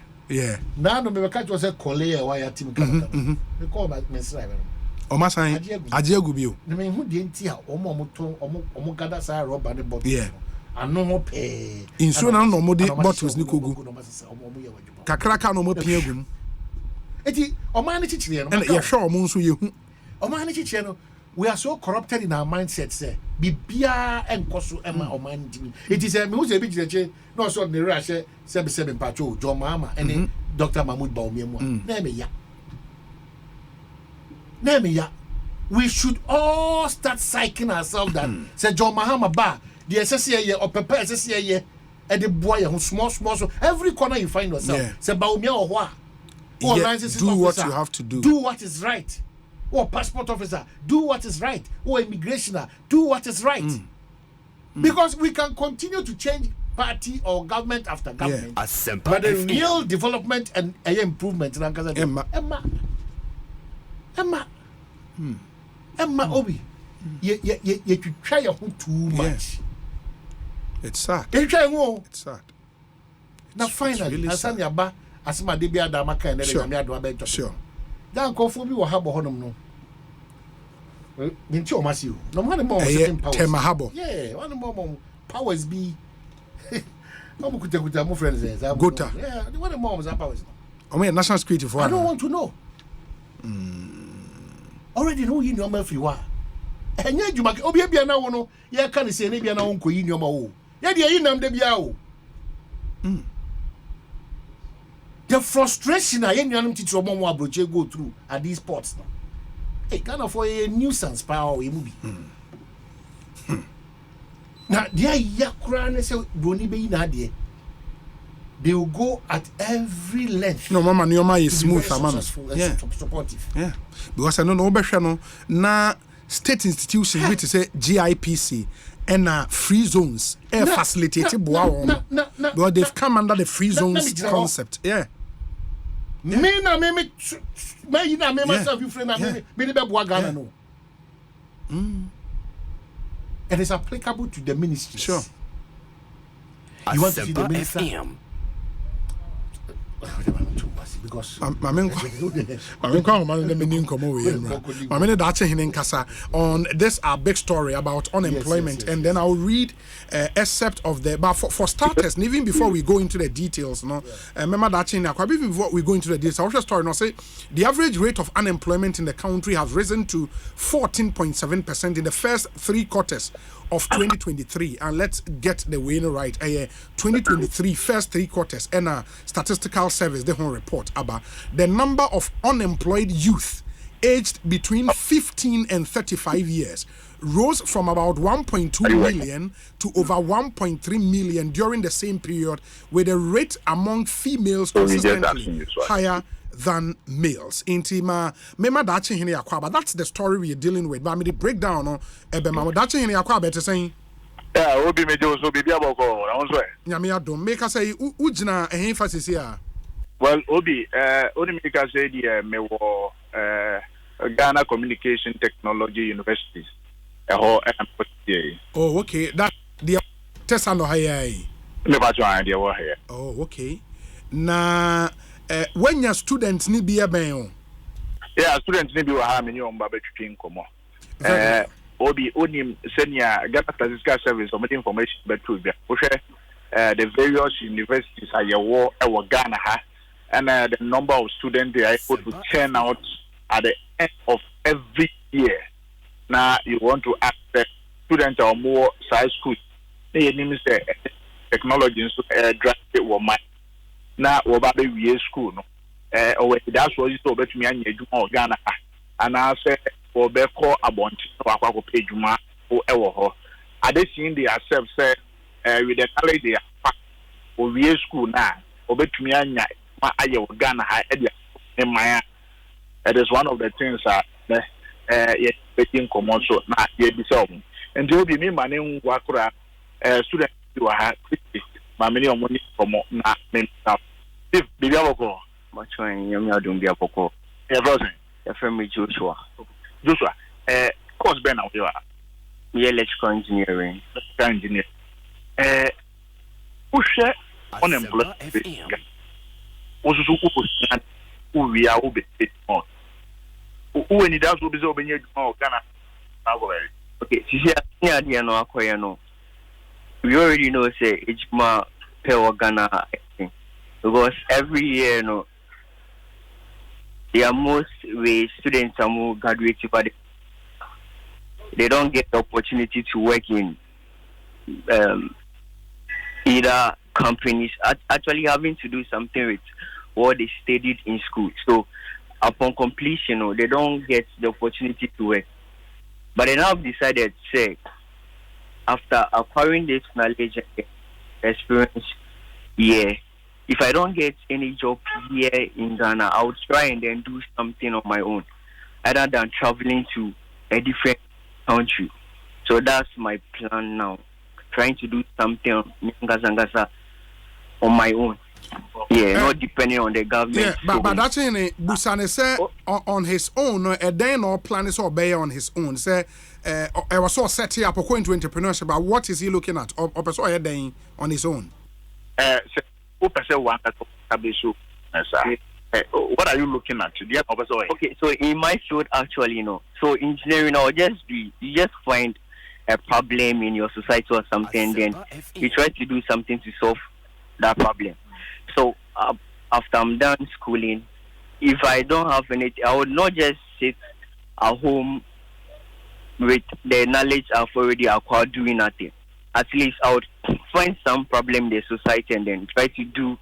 Now no me catch was a colleague why your team come. Me call my mesra. Omasan Ajiagu bio. Na me hu de nti a omo gada sa rubber ne bottle. Yeah. Ano mo pe. Inso na no mo de bottles ni kogu. Kakraka no mo pia gum. Eti Omanhene chichire no. And ye hwe omo nso ye hu. Omanhene chichire no. We are so corrupted in our mindset say bibia enkoso ema Omanhene. It is me who say bi chiche no so ne ra she sebe pacho John Mahama and Dr. Mahmoud Bawumia. Na me ya. We should all start psyching ourselves that say John Mahama ba the SSA ye or prepare SSA ye and the boy who small so every corner you find yourself say Bawumia or what. Do what you have to do. Do what is right. Or passport officer, do what is right. Or immigration, do what is right. Because we can continue to change party or government after government. But the real development and improvement in Emma Obi, you try your too much. It's sad. It's sad. Now finally, really Asanya Asma Debia Damaka and then sure. Dan Kofobi will have a honum no. Mincho Massiu. No one more Temahabo. Yeah, one more powers be. I'm going to my friends. Gota. Yeah, one more was powers. I mean, national security for I don't want to know. Already know you know if you are. And yet you make Obia now, no, ya can't say any now uncle in your mo. Yet you name the biao. The frustration I am teacher Momo Abroche go through at these ports now. Hey, kind of for a nuisance power we movie. Now, dear Yakran say Bruni be nadia. They will go at every length. No, Mama, Nioma is smooth, Mama. Yeah, supportive. Yeah, because I don't know na state institutions which say GIPC and free zones facilitated because they've come under the free zones concept. Yeah. Me myself you friend me the Ghana no. It is applicable to the ministries. Sure. You want to see the minister? Because on this our big story about unemployment, yes. And then I'll read excerpt of the. But for starters, and even before we go into the details, remember that even before we go into the details, I'll just story. Say the average rate of unemployment in the country has risen to 14.7% in the first 3 quarters of 2023, and let's get the way right. 2023 first 3 quarters, and a statistical service the whole report about the number of unemployed youth aged between 15 and 35 years rose from about 1.2 million to over 1.3 million during the same period, with a rate among females consistently higher than males. Intima mema dachi hine yakwa, but that's the story we are dealing with. But I mean the breakdown no ebe mama dachi hine yakwa better saying Obi me jo so bibi aboko na won so e nyame adom make say ugina ehin fasisi a well Obi oni me ka say the me wo Ghana Communication Technology University ho oh okay that the tesano hayai me ba twa the wo here oh okay na when your students ni bieben o yeah students ni bi wa ha me ni on ba betwitwe nkomo Obi onim senior Ghana Statistical Service or information better be the various universities are your Ghana ha and the number of students they are able to churn out at the end of every year. Now you want to ask the students are more size school. They name say technology so draft it wo mind. Now we ba be school no. Or that's what you told me anya adwuma Ghana and I say or be call abonti no akwa pay adwuma o ewo ho. Ade seeing they accept say with the knowledge they are or we school now or betumi anya ma aye Ghana ha e in my it is one of the things that yeah making common so na ye bi so and you be me man wakura student you ha ma me ni omoni komo na me na if bi aboko ma twan yam ya dum bi aboko e brother e frame Joshua course ben now you are electrical engineering ushe unemployment osusu ku we are obe when that's obe so benye Ghana okay sisi ya dia no akoye no we already know say ejuma per Ghana because every year no there are most way students are more graduating but they don't get the opportunity to work in either companies actually having to do something with what they studied in school. So upon completion, they don't get the opportunity to work. But they now have decided, say, after acquiring this knowledge and experience, yeah, if I don't get any job here in Ghana, I would try and then do something on my own, other than traveling to a different country. So that's my plan now, trying to do something on my own. Yeah, not depending on the government. Yeah, but that's in it. Busane say on his own, then or plan is obey on his own. Say, I was so set here up going to entrepreneurship. But what is he looking at? Or person then on his own. What are you looking at? Okay, so in my field, actually, so engineering, you just find a problem in your society or something, then you try to do something to solve that problem. So after I'm done schooling, if I don't have anything, I would not just sit at home with the knowledge I've already acquired doing nothing. At least I would find some problem in the society and then try to do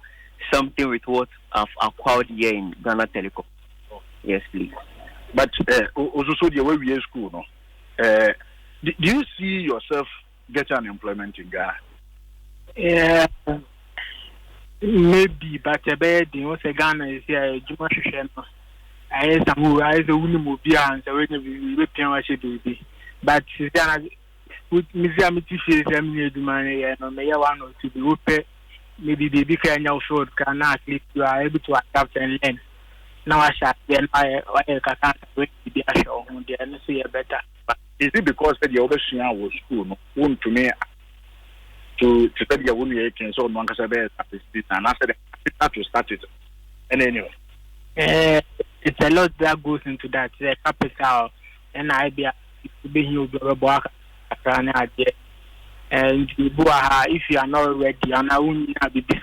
something with what I've acquired here in Ghana Telecom. Yes, please. But also the way we are school, no? Do you see yourself getting unemployment in Ghana? Yeah. Maybe, but a bed in what's a Ghana is here, Juma Shishan. I am some I is a woman will be answer when we can watch it baby. But Ghana with Museum teachers, I'm near the money and may one or two be open. Maybe baby can also cannot if you are able to adapt and learn. Now I shall then I can't wait to be a show on the and see a better. But is it because the overseeing was school, no? To me. To tell you when you can so one can say and after that to start it. And anyway. It's a lot that goes into that. The capital and idea to be here and if you are not ready and I won't be this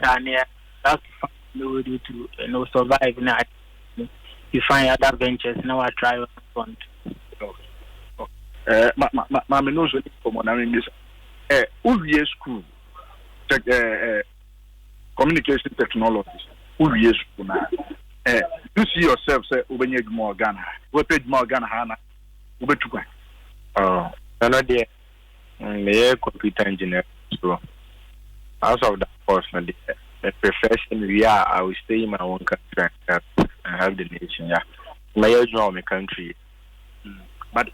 that's the way to survive now. You find other ventures now I try on front. My knows what I'm this. Uwe school communication technologies Uwe school now you see yourself say ubenye more Ghana we pay more Ghana hana ubetukwa no there me computer engineer so out of that course no the profession we are I will stay in my own country and help the nation yeah my job my country but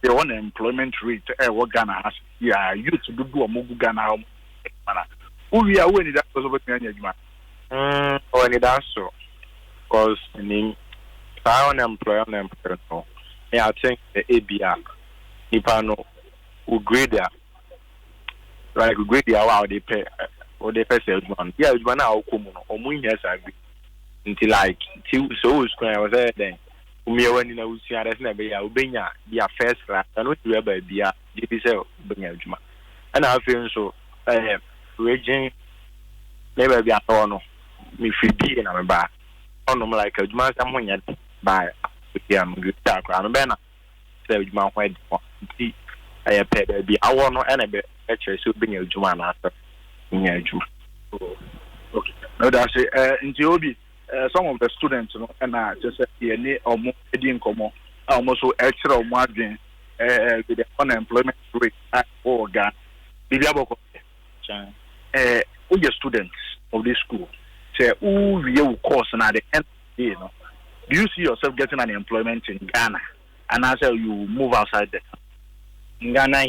the unemployment rate what Ghana has. Yeah, youth do a mugu Ghana. We are winning that because of the when it does so, because unemployed, no. Yeah, I think the ABR, Nipano, who grade there, like who grade there, wow, they pay, or they pay sales one. Yeah, it's one hour, or moon, yes, I agree. Until like, so I was there then. We are when you see, there's never a Ubenya, be a first class, and what you ever be a GPC, Ubenya. And I feel so, raging, never be a honor. Me free be in a bar. On like a man, someone yet by good talk. I'm banner. Say, my white see, I have paid be I want no enemy. Actually, so being a Juman after. Okay. No, that's it. In Jobi, some of the students, and I just said, yeah, or more heading come almost extra margin with the unemployment rate at Oregon. Bibiaboko. All your students of this school. Say, who you course and at the end, do you see yourself getting an employment in Ghana? And as you move outside there? In Ghana,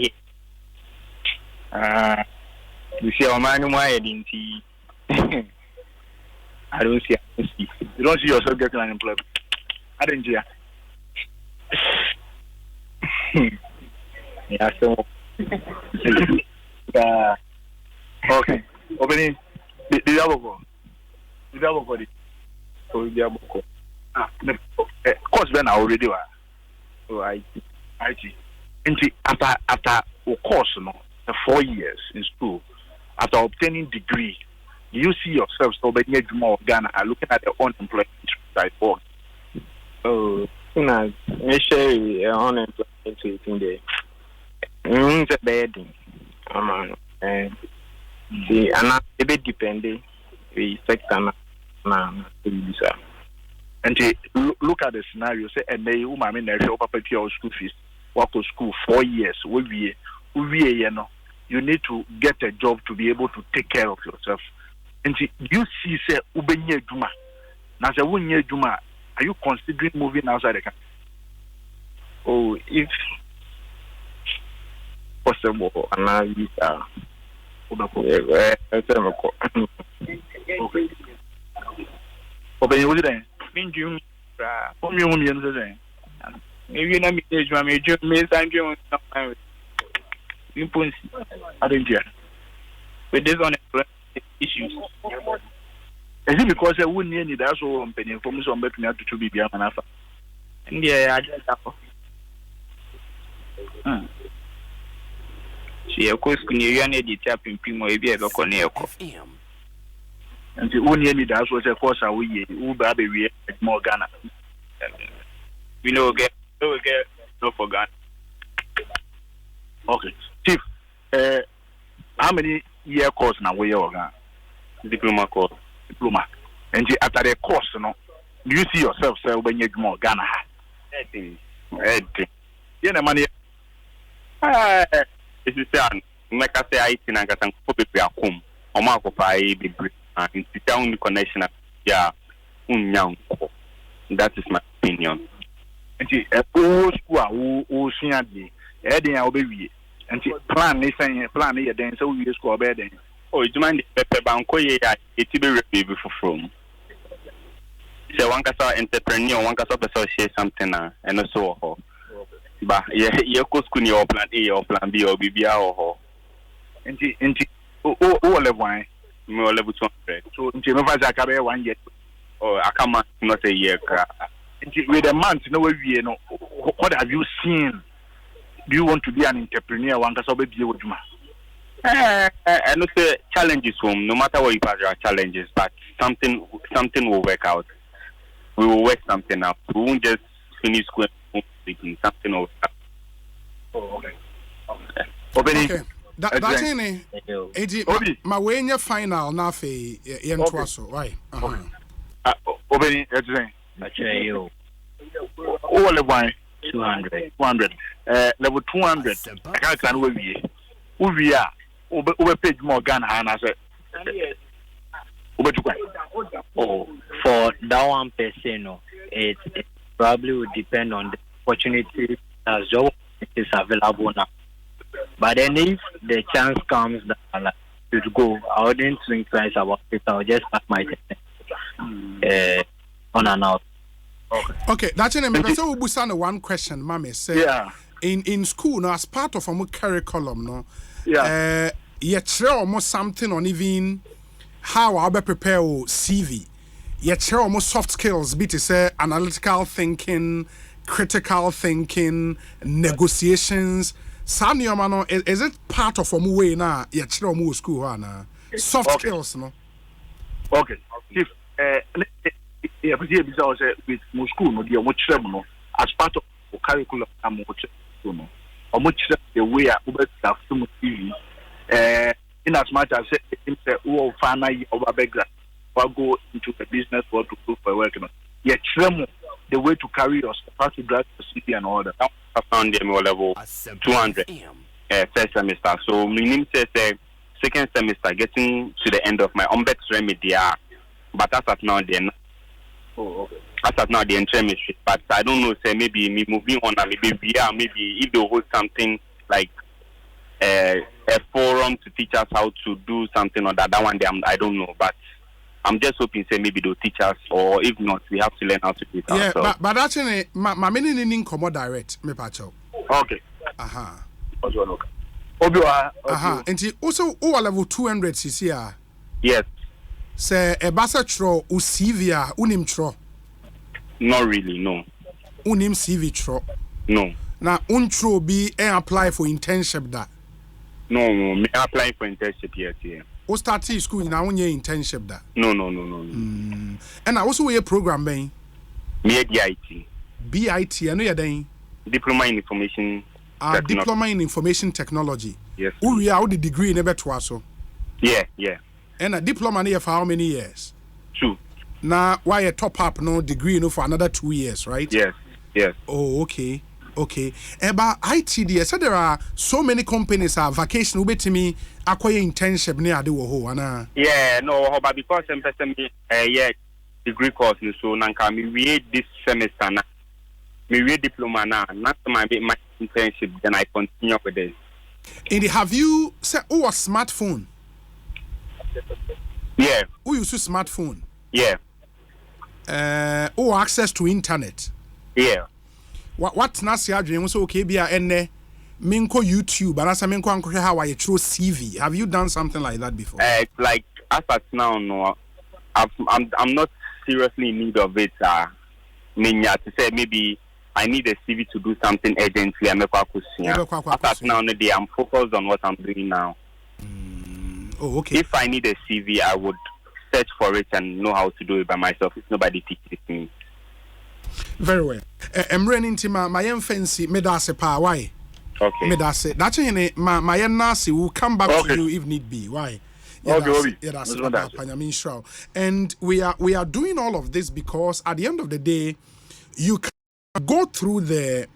you see, Omanhene Kwabena I don't see. You don't see yourself getting an employment? I didn't hear. Yeah, so. Okay. Opening. Bibiaboko. Course when I already were. So I after a course, 4 years in school, after obtaining degree, do you see yourself still being more Ghana looking at the unemployment side board? Oh, I say unemployment rate in there. It's a bad thing. See, and a bit depending. The sector and look at the scenario. Say, and they who I mean, they show up your school fees, work to school 4 years. You need to get a job to be able to take care of yourself. And you see, say, Ubenye Juma. Now, say, Unye Juma, are you considering moving outside the country? Oh, if possible, and now you are. Okay. Open what then? Maybe not me, major, Miss Andrew, I didn't hear. With this unemployment issues. Is it because I wouldn't need that so company from some between you to be beyond an alpha? And yeah, I just she of course can you need the tap in Primo if you ever connect. And the only need that was a course we baby more Ghana. We know get no for Ghana. Okay. Chief, how many year course now we are Ghana? Diploma course. Diploma. And after the course, do you see yourself when you more Ghana? Yeah, money. This is like I say, I think I can copy a home. Or Marco Pai be great. And it's the only connection. Yeah, that is my opinion. And school who seen the I'll be and plan is saying plan here then so we school bed then. Oh, you mind the Pepe Banco? Yeah, it's be before from. So one can entrepreneur, one can associate something, and also. But yeah, your course could your plan A or plan B or BBR or level 1, more level 200. So until I can 1 year. Oh, I come not a year. With a month, what have you seen? Do you want to be an entrepreneur? One can be you. I know the challenges home, no matter what you pass your challenges, but something will work out. We will work something out. We won't just finish school. Something over. Oh, okay. Okay. That's it. My way in your final, nothing. Right. Obey, you. All the wine. 200. Level 200. I can't we are. Over page more Ghana, and I said, oh, for that 1%, it probably would depend on the opportunity as well opportunities available now. But then if the chance comes that I like to go, I wouldn't think twice about it. I'll just pass my test on and out. Okay, that's an so we one question, Mami. Say, in school, no, as part of our curriculum, no, yet almost something on even how I be prepare CV. Yet almost soft skills, be to say analytical thinking, critical thinking, negotiations. Sanyo, is it part of our way now? Yet almost school, na soft skills, no. Okay. If yeah, but here because with my school, no, the as part of the curriculum, I'm no, or much the way I over have some TV. In as much as who find our background, or go into the business world to look for work. Yet, the way to carry us, how to drive the city and all that. I found them level 200 first semester. So, my name says second semester, getting to the end of my UMBEX remedy. But as at now, then. Oh, okay. As at now, the intermediate, but I don't know. Say maybe me moving on, and maybe if they hold something like a forum to teach us how to do something or that one, I don't know. But I'm just hoping say maybe they'll teach us, or if not, we have to learn how to do it ourselves. Yeah, but actually, my meaning come direct, me pacho. Okay. And also, level 200 CCR. Yes. Say a basa tro usivia unim tro. Not really, no. Unim CV tro. No. Now untro be apply for internship that. No, me apply for internship yet. Yeah. O start school now when you internship that. No. And I also a program being. Me BIT. BIT, I know you're doing. Diploma in Information. Diploma in Information Technology. Yes. We are the degree never twice. Yeah. And a diploma here for how many years? 2. Now, why a top up no degree for another 2 years, right? Yes. Oh, okay. But ITD, so there are so many companies are vacation ube to me acquire internship near the wo ana. Yeah, no, but because I'm degree course so nanka me read this semester na. Me read diploma na, not my internship, then I continue with this. And have you said a smartphone? Yeah. Who use smartphone? Yeah. Access to internet? Yeah. What's not your dream? So okay, be a minko YouTube, and as I minko uncle how I throw CV. Have you done something like that before? Like as at now, no. I'm not seriously in need of it. To say maybe I need a CV to do something urgently. As at now, I'm focused on what I'm doing now. Oh, okay. If I need a CV, I would search for it and know how to do it by myself if nobody teaches me. Very well. I'm running to my fancy medase pa why? Okay. Medase. That's my nasi will come back to you if need be. Why? And we are doing all of this because at the end of the day, you can go through your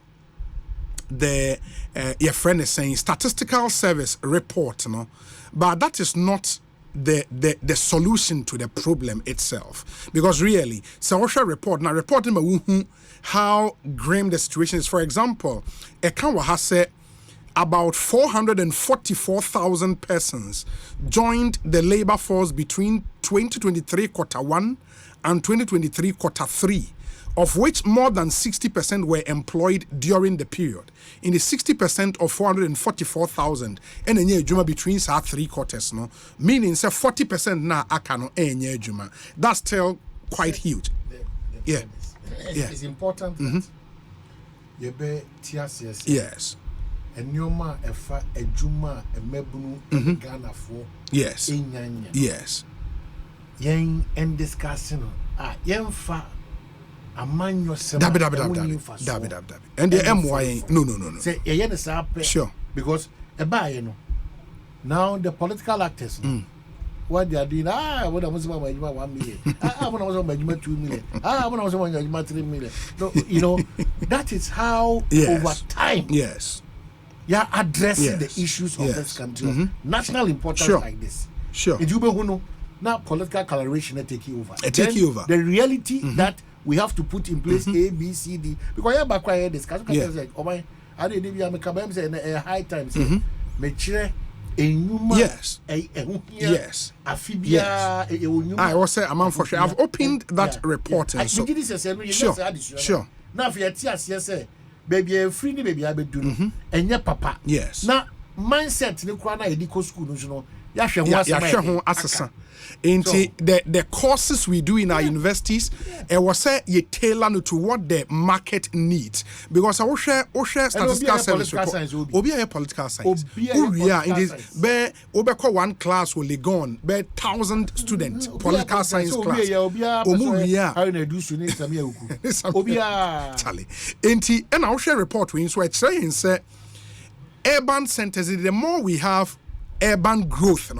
friend is saying statistical service report, no, but that is not the solution to the problem itself, because really social report now reporting how grim the situation is. For example, Ekanwa has said about 444,000 persons joined the labor force between 2023 quarter 1 and 2023 quarter 3, of which more than 60% were employed during the period. In the 60% of 444,000, and a juma between 3 quarters, no, meaning say 40% na akano enye juma. That's still quite huge. Yeah. It's important that you be TSS. Yes. And Nyoma efa ejuma emebunu Ghana for. Yes. Yes. Yen and discussing yen fa aman yourself. Dabi. And the MY no. Say yen is up. Sure. Because you know. Now the political actors what they are doing, when I was about my 1 million, when I was about my 2 million, when I was about my 3 million. No, you know, that is how over time you're addressing the issues of this country, national importance like this. Sure. If you know, now political coloration take you over. The reality that we have to put in place A, B, C, D, because you're back here discussing like, oh my, I didn't even make a high time. Mature. Yes. Yes. I was saying, I'm for sure. I've opened that report. And so. Sure. Now, if you say, baby, free, baby, I be doing, and your papa. Yes. Now, mindset, the Kwana Edico school, you know. The courses we do in our universities, I was say you tailor to what the market needs, because I will share statistical service report. Obi a political science. Be one class will be gone. Be 1,000 students political science class. Charlie. And I will share report we so it's saying say urban centers. The more we have urban growth,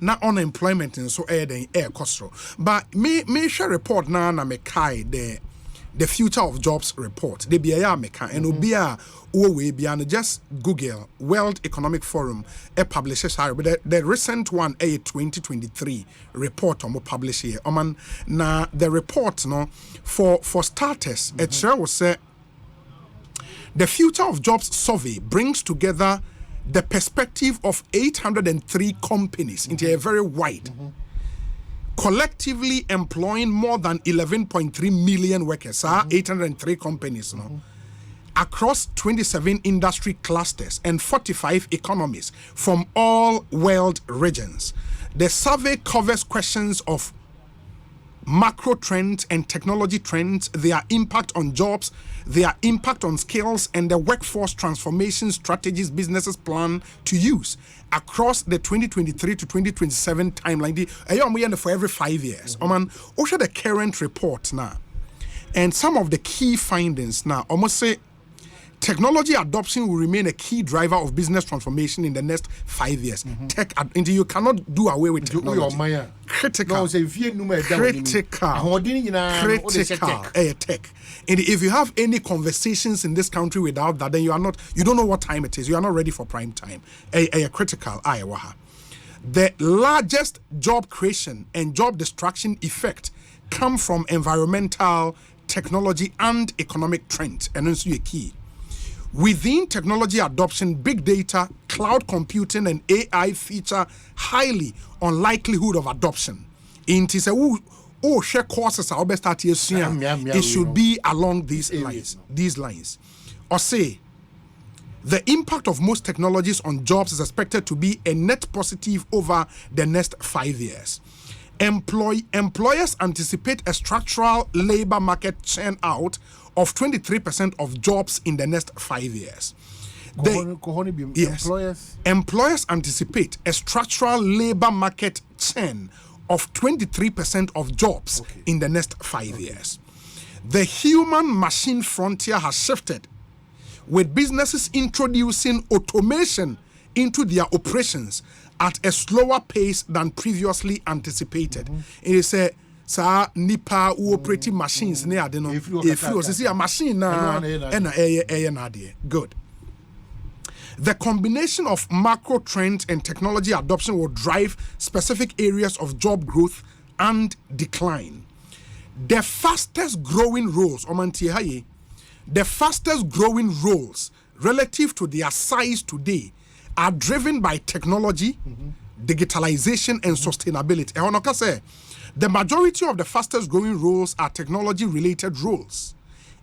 not unemployment and so air cost. But me share report now na me kai the future of jobs report. The BIA me kai and obia we be just Google World Economic Forum publishes but the recent one a 2023 report publish here. Na the report for starters it will say the future of jobs survey brings together the perspective of 803 companies into a very wide, collectively employing more than 11.3 million workers, 803 companies, across 27 industry clusters and 45 economies from all world regions. The survey covers questions of macro trends and technology trends, their impact on jobs, their impact on skills, and the workforce transformation strategies businesses plan to use across the 2023 to 2027 timeline. For every 5 years. Also the current report now. And some of the key findings now, almost say technology adoption will remain a key driver of business transformation in the next 5 years. You cannot do away with technology. Critical. Tech. And if you have any conversations in this country without that, then you don't know what time it is. You are not ready for prime time. Critical. The largest job creation and job destruction effect come from environmental, technology, and economic trends. And also a key. Within technology adoption, big data, cloud computing, and AI feature highly on likelihood of adoption. Share courses are best at it should be along these lines. Or say, the impact of most technologies on jobs is expected to be a net positive over the next 5 years. Employers anticipate a structural labor market churn out of 23% of jobs in the next 5 years. Employers anticipate a structural labor market churn of 23% of jobs in the next 5 years. The human-machine frontier has shifted, with businesses introducing automation into their operations at a slower pace than previously anticipated. It is a nipa operating machines near the if you see a machine good. The combination of macro trends and technology adoption will drive specific areas of job growth and decline. The fastest growing roles relative to their size today are driven by technology, digitalization, and sustainability. The majority of the fastest growing roles are technology related roles.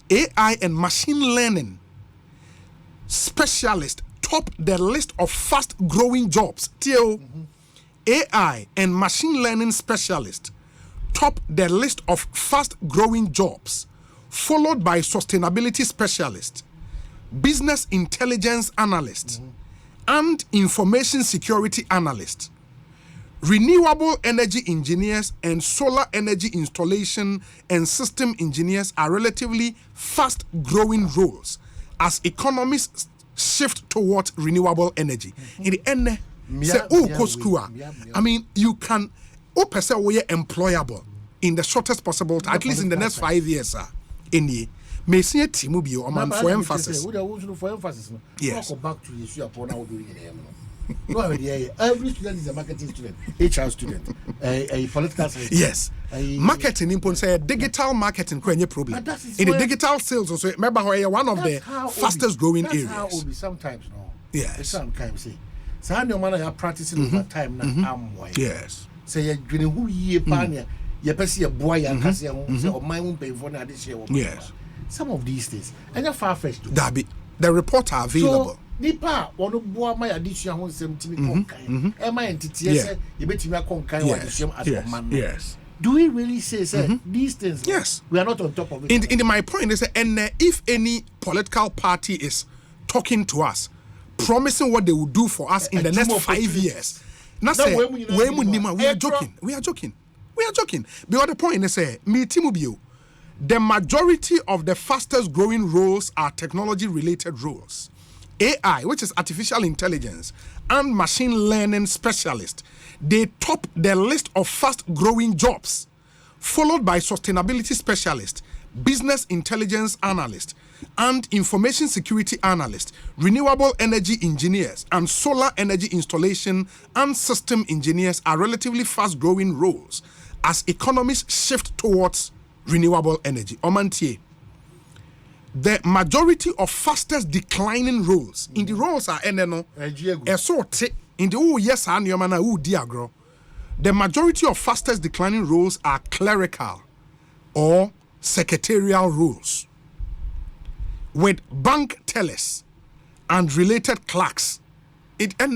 AI and machine learning specialists top the list of fast growing jobs. AI and machine learning specialists top the list of fast growing jobs, followed by sustainability specialists, business intelligence analysts, and information security analysts. Renewable energy engineers and solar energy installation and system engineers are relatively fast growing roles as economies shift towards renewable energy. In the end, you can employable in the shortest possible time, at least in the next 5 years. May see a team for emphasis. Yes. Back to the issue upon how do you No, every student is a marketing student, HR student, a political science. Yes. Marketing in say digital marketing kwenye problem. In the digital sales also remember how one of the fastest growing areas. How will be sometimes no. Yes. Sometimes say. So how no man are practicing over time now am why. Yes. Say you doing who ye pania, you pesi a boy and kasi or my own pay for na this year. Yes. Some of these things and you're far-fetched. That the reports are available. So, nipa one boa my addition ho semtimi konkan e my entity say you betimi akonkan what addition as a man. Yes. Do we really say these things? Yes. We are not on top of it. In my point is and if any political party is talking to us promising what they will do for us in the next 5 years, not say we are joking. We are joking. Because the point is me timubio, the majority of the fastest growing roles are technology related roles. AI, which is artificial intelligence, and machine learning specialists, they top the list of fast-growing jobs, followed by sustainability specialists, business intelligence analysts, and information security analysts, renewable energy engineers, and solar energy installation and system engineers are relatively fast-growing roles as economies shift towards renewable energy. Omantie. The majority of fastest declining roles in the roles are in the yes and diagro. The majority of fastest declining roles are clerical or secretarial roles, with bank tellers and related clerks. Let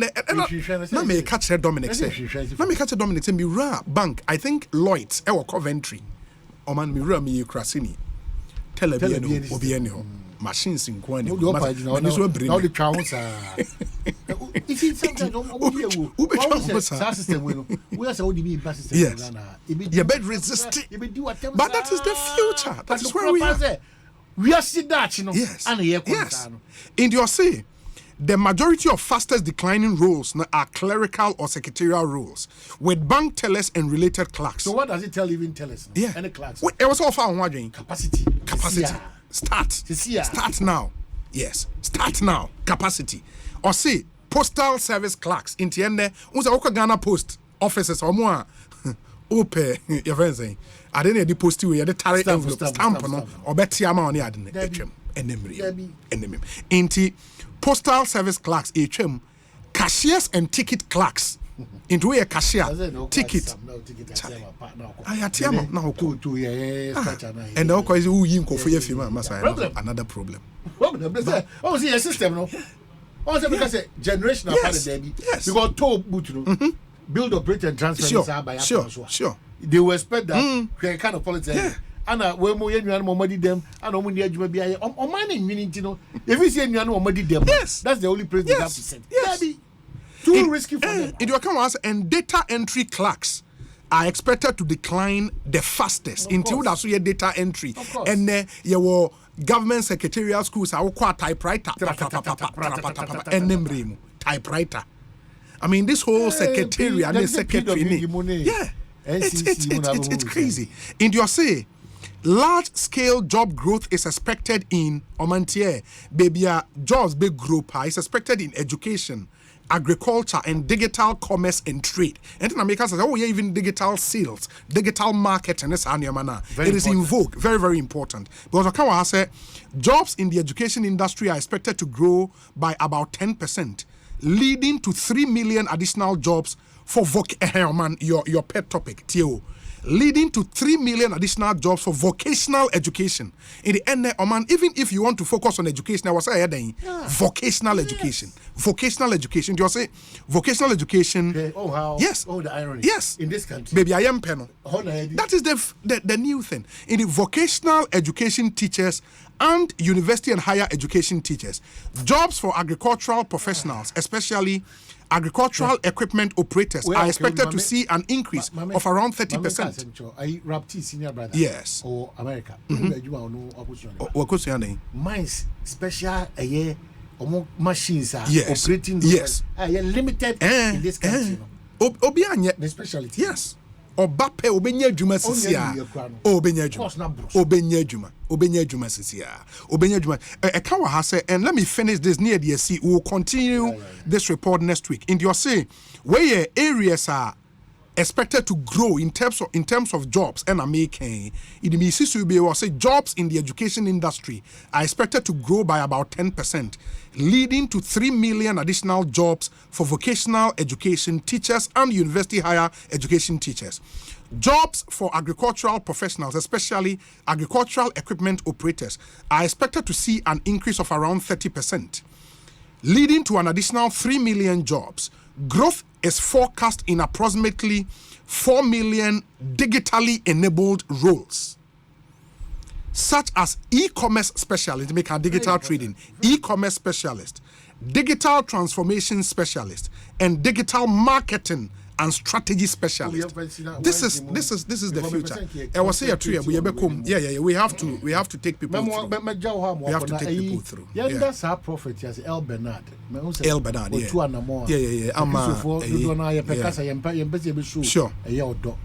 me catch Dominic say Mira Bank, I think Lloyd's or Coventry. Oman Mira mi Krasini. Television obieno machines in Kwani. Now the counts are. If it's something, we are so ODB system. Yes. You bed resist. But that is the future. That is where we are. We are see that, you know. Yes. Yes. In your say, the majority of fastest declining roles are clerical or secretarial roles, with bank tellers and related clerks. So what does it tell even tellers? Yeah. Any clerks? It was all found wondering. Capacity. Start now. Yes. Start now. Capacity. Or say postal service clerks in Tiende, Uza Ghana Post offices or more. Ope, your friends saying. I didn't the post you, the tariff envelope, stamp or betiama on the adin. Enemy. Inti postal service clerks, cashiers and ticket clerks. Into a cashier ticket. I atiam now 2 years. And now cause who you for your firm another problem. Oh, see a system no. Also because generational part yes. Because told boot build, operate and transfer by sure. They will expect that kind of politics. Yeah. And when we money them, and when you be Omanhene meaning, you know, if you say you money them, yes, that's the only place they have to send. Yes. Too risky for them. In your account, and data entry clerks are expected to decline the fastest until that's your data entry. And your government secretarial schools are quite typewriter and typewriter. I mean, this whole secretariat and secretary, yeah, it's crazy. In your say, large-scale job growth is expected in Omantie. Baby, jobs big group is expected in education, agriculture, and digital commerce and trade. And in America says, oh yeah, even digital sales, digital marketing. It is in vogue, very, very important. Because Okawa said, jobs in the education industry are expected to grow by about 10%. Leading to 3 million additional jobs for your pet topic, Tio. Leading to 3 million additional jobs for vocational education. In the end, Oman, even if you want to focus on education, I was saying vocational education. Vocational education. Do you say vocational education? Okay. Oh, how? Yes. Oh, the irony. Yes. In this country. Baby, I am penal. That is the new thing. In the vocational education teachers and university and higher education teachers, jobs for agricultural professionals, especially agricultural equipment operators, are expected to see an increase of around 30%. Senior brother. Yes. Or America. Mines special machines are operating. Yes. Limited in this country. Obianye. The specialty. Yes. obape obenya adwuma sisia obenya adwuma sisia obenya adwuma eka wa ha say and let me finish this near the see we will continue this report next week in your say where areas are expected to grow in terms of jobs and making it means we will say jobs in the education industry are expected to grow by about 10%, leading to 3 million additional jobs for vocational education teachers and university higher education teachers. Jobs for agricultural professionals, especially agricultural equipment operators, are expected to see an increase of around 30%, leading to an additional 3 million jobs. Growth is forecast in approximately 4 million digitally enabled roles, such as e-commerce specialist, make a digital trading, e-commerce specialist, digital transformation specialist, and digital marketing and strategy specialist. This is the future. I was saying we have to take people through. We have to take people through. Yeah, that's our prophet as El Bernard. El Bernard, yeah.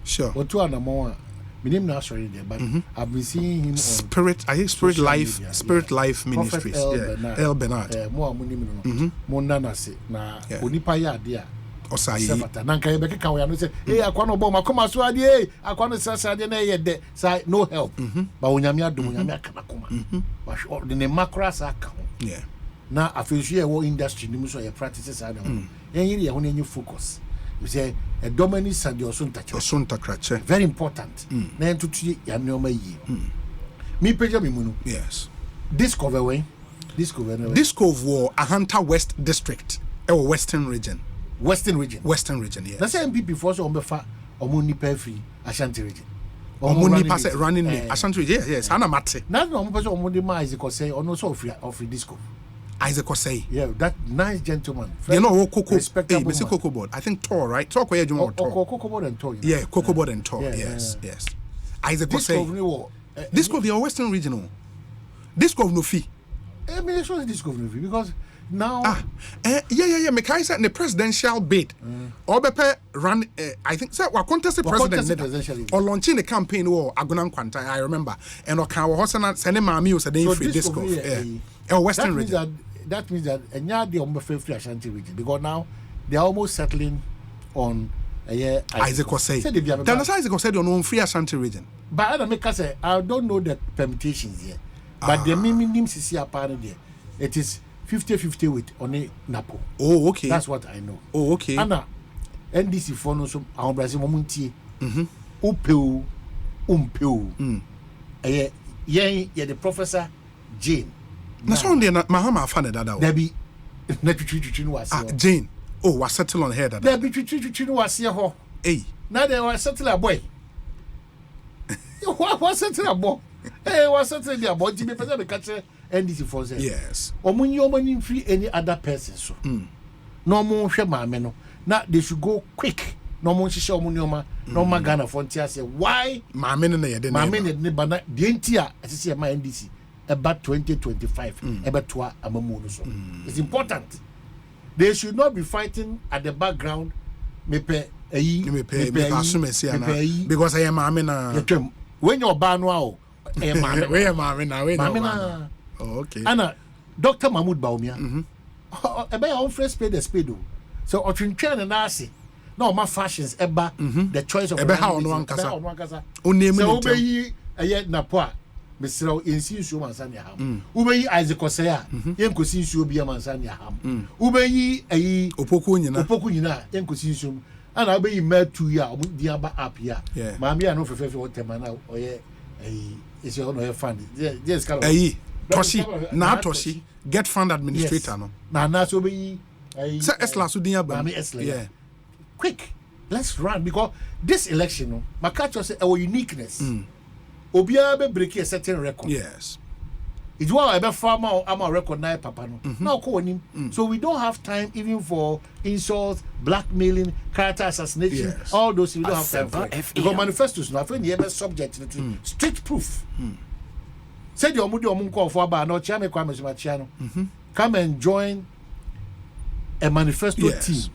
Sure. But I've been seeing him Spirit Life Ministries. El Bernard. Osai nanka yebeke kan we say akwa bo makoma so ade akwa sasade na yede say no help ba onyame adom onyame akana koma ba the macro sa ka yeah na afesu ye wo industry nim so ye practices ade yen yiri ye ho na focus you say a dominant sade osuntakrache very important na entutu ya neoma yi mi peja mi munu yes discover Ahanta West District or Western region, yes. That's MPP for so ombefa omonipa free Ashanti region. Omonipa say running Ashanti region, yes. Ana mate. Na no ompeso omodima Isaac say ono so of disco. Isaac say. Yeah, that nice gentleman. You know Coco, Mr. Coco board. I think Tor, right? Talk where you want Tor. Coco board and Tor. Yeah, Coco board and Tor. Yes. Isaac say. Disco the Western regional. Disco no fee. I mean, it's disco no fee because now Mekai said the presidential bid Obepe ran I think so we contested president or launching the campaign or Agunan Kwanta I remember and Okawa Hosana sending mami was a day free disco Western region. That means that the free Ashanti region because now they are almost settling on Isaac say then Isaac said on free Ashanti region but I don't know the permutations here but the minimum CC apart there it is 50-50 with One Napo. Oh, okay. That's what I know. Oh, okay. Anna, NDC for no so our Brazil momunti. Upeu, umpeu. Yeah, the Professor Jane. Na so on the Mahama fan that. There be na twitwi was. Jane. Oh, was settle on her that. There be twitwi was here ho. Hey. Now they was settle a boy. What was settle a boy? Hey, was settle the boy. Jimmy Pesa be catch NDC for say. Yes. Omunyo free any other person so. No more hwe maame no. Na they should go quick. No more hye omunyo no ma Ghana frontier say why maame no na ye de maame ne ba na de ntia asese ma NDC about 2025 ebetoa amamu no so. It's important. They should not be fighting at the background because I am maame na when your ba no maame oh, okay. Anna, Dr. Mahmoud Baumia. Ebe on fresh spade the spade. So otwintwa na nasi. No ma fashions eba the choice of ebe ha ono ankasa. So obeyi eye na po a mesrew ensi nsuo mansa ne ham. Obeyi Isaac Osea yenkosi nsuo bia mansa ne ham. Obeyi ayi opoku nyina yenkosi nsuo. Ana obeyi matu ya omu aba app ya. Maami ya no fefefe wotema na oye ayi is your no fund. Yes kala. Ayi Toshi get fund administrator no. Na so be say Esla so din aba. Yeah. Quick. Let's run because this election no makacho say our uniqueness. Obia be break a certain record. Yes. It's why I farmer am a record na papa no. Now ko him. So we don't have time even for insults, blackmailing, character assassination, all those we don't have time for. Because manifestos no friend the subject to strict proof. Said your moody call for about no chame kwame machiano. Come and join a manifesto team.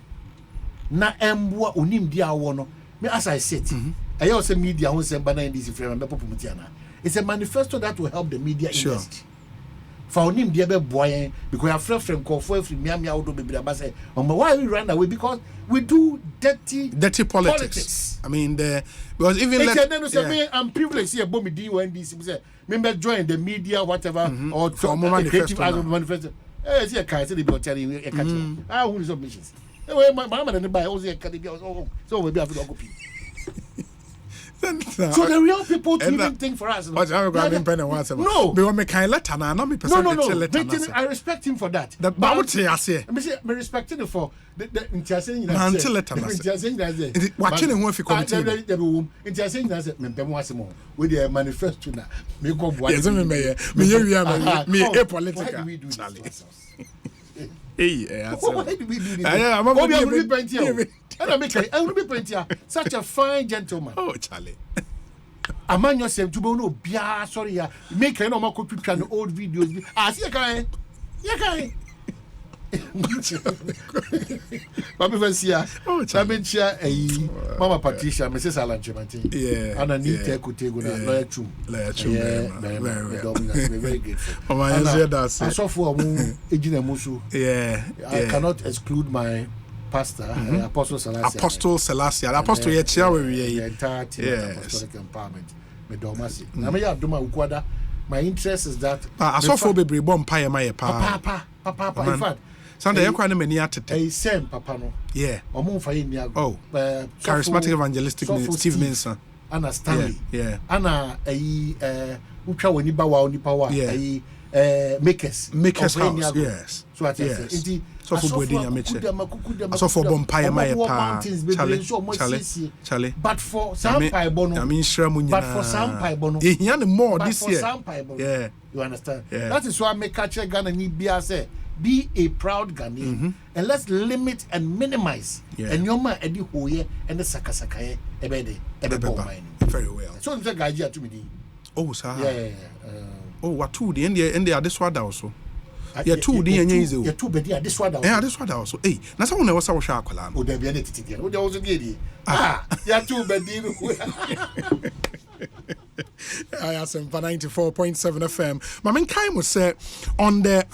Na embua unim dia wono. Me as I said, I also media who say banana this frame it's a manifesto that will help the media industry. For him dear boy because I friend from call for free me out do be say why we run away because we do dirty politics. I mean because even I'm privileged here but me DNDC say me join the media whatever or for manifesto see can say they be telling you catch who is submissions my mama and buy also so we be have to go pay. So the real people to even think for us. No, I respect him for that. But I would say, I say, I respect him for the interesting. Watching him if you come to the room, interesting as it with the manifesto. Me go me political. Why do we do this? I will be plenty. Such a fine gentleman. Oh, Charlie. A man yourself to no bia sorry make no more copy can old videos. See a guy. Mama Vasia, Mama Patricia, Mrs. Alan Chimati. Yeah. And I need to take lawyer true. Very grateful. I saw for Ejina Musu. Yeah. I cannot exclude my pastor, Apostle Selassie. The Apostle the entire team of Apostolic Empowerment. My interest is that I saw for baby bomb pie my papa. In fact, Sunday, you're many at a same papa no. Yeah. Or more for India. Oh, charismatic evangelistic Steve Minson. Anna Stanley. Yeah. Anna Ucha Wenibawa Nipawa. Makers house. Yes. So I think so for Bodina Mitchell. So for Bompire my Charlie. But for some pie bono. I mean Shramun. But for some pie bono. He had more this year. Yeah. You understand? Yeah. That is why I make catch Ghana need be say be a proud Ghanaian and let's limit and minimize. And your man Eddie Hoye and the Sakasakaye ebede very well. So I'm saying guy to me. Oh sir. Yeah. Oh, what two the end are this one also. Yeah, two the end is yeah, two bedi this one also. Yeah, this one also. Hey, na someone was our shakola. Oh, there be any titi. Oh, there was a lady. Yeah, two bedi. I asked him for 94.7 FM. My main time was on the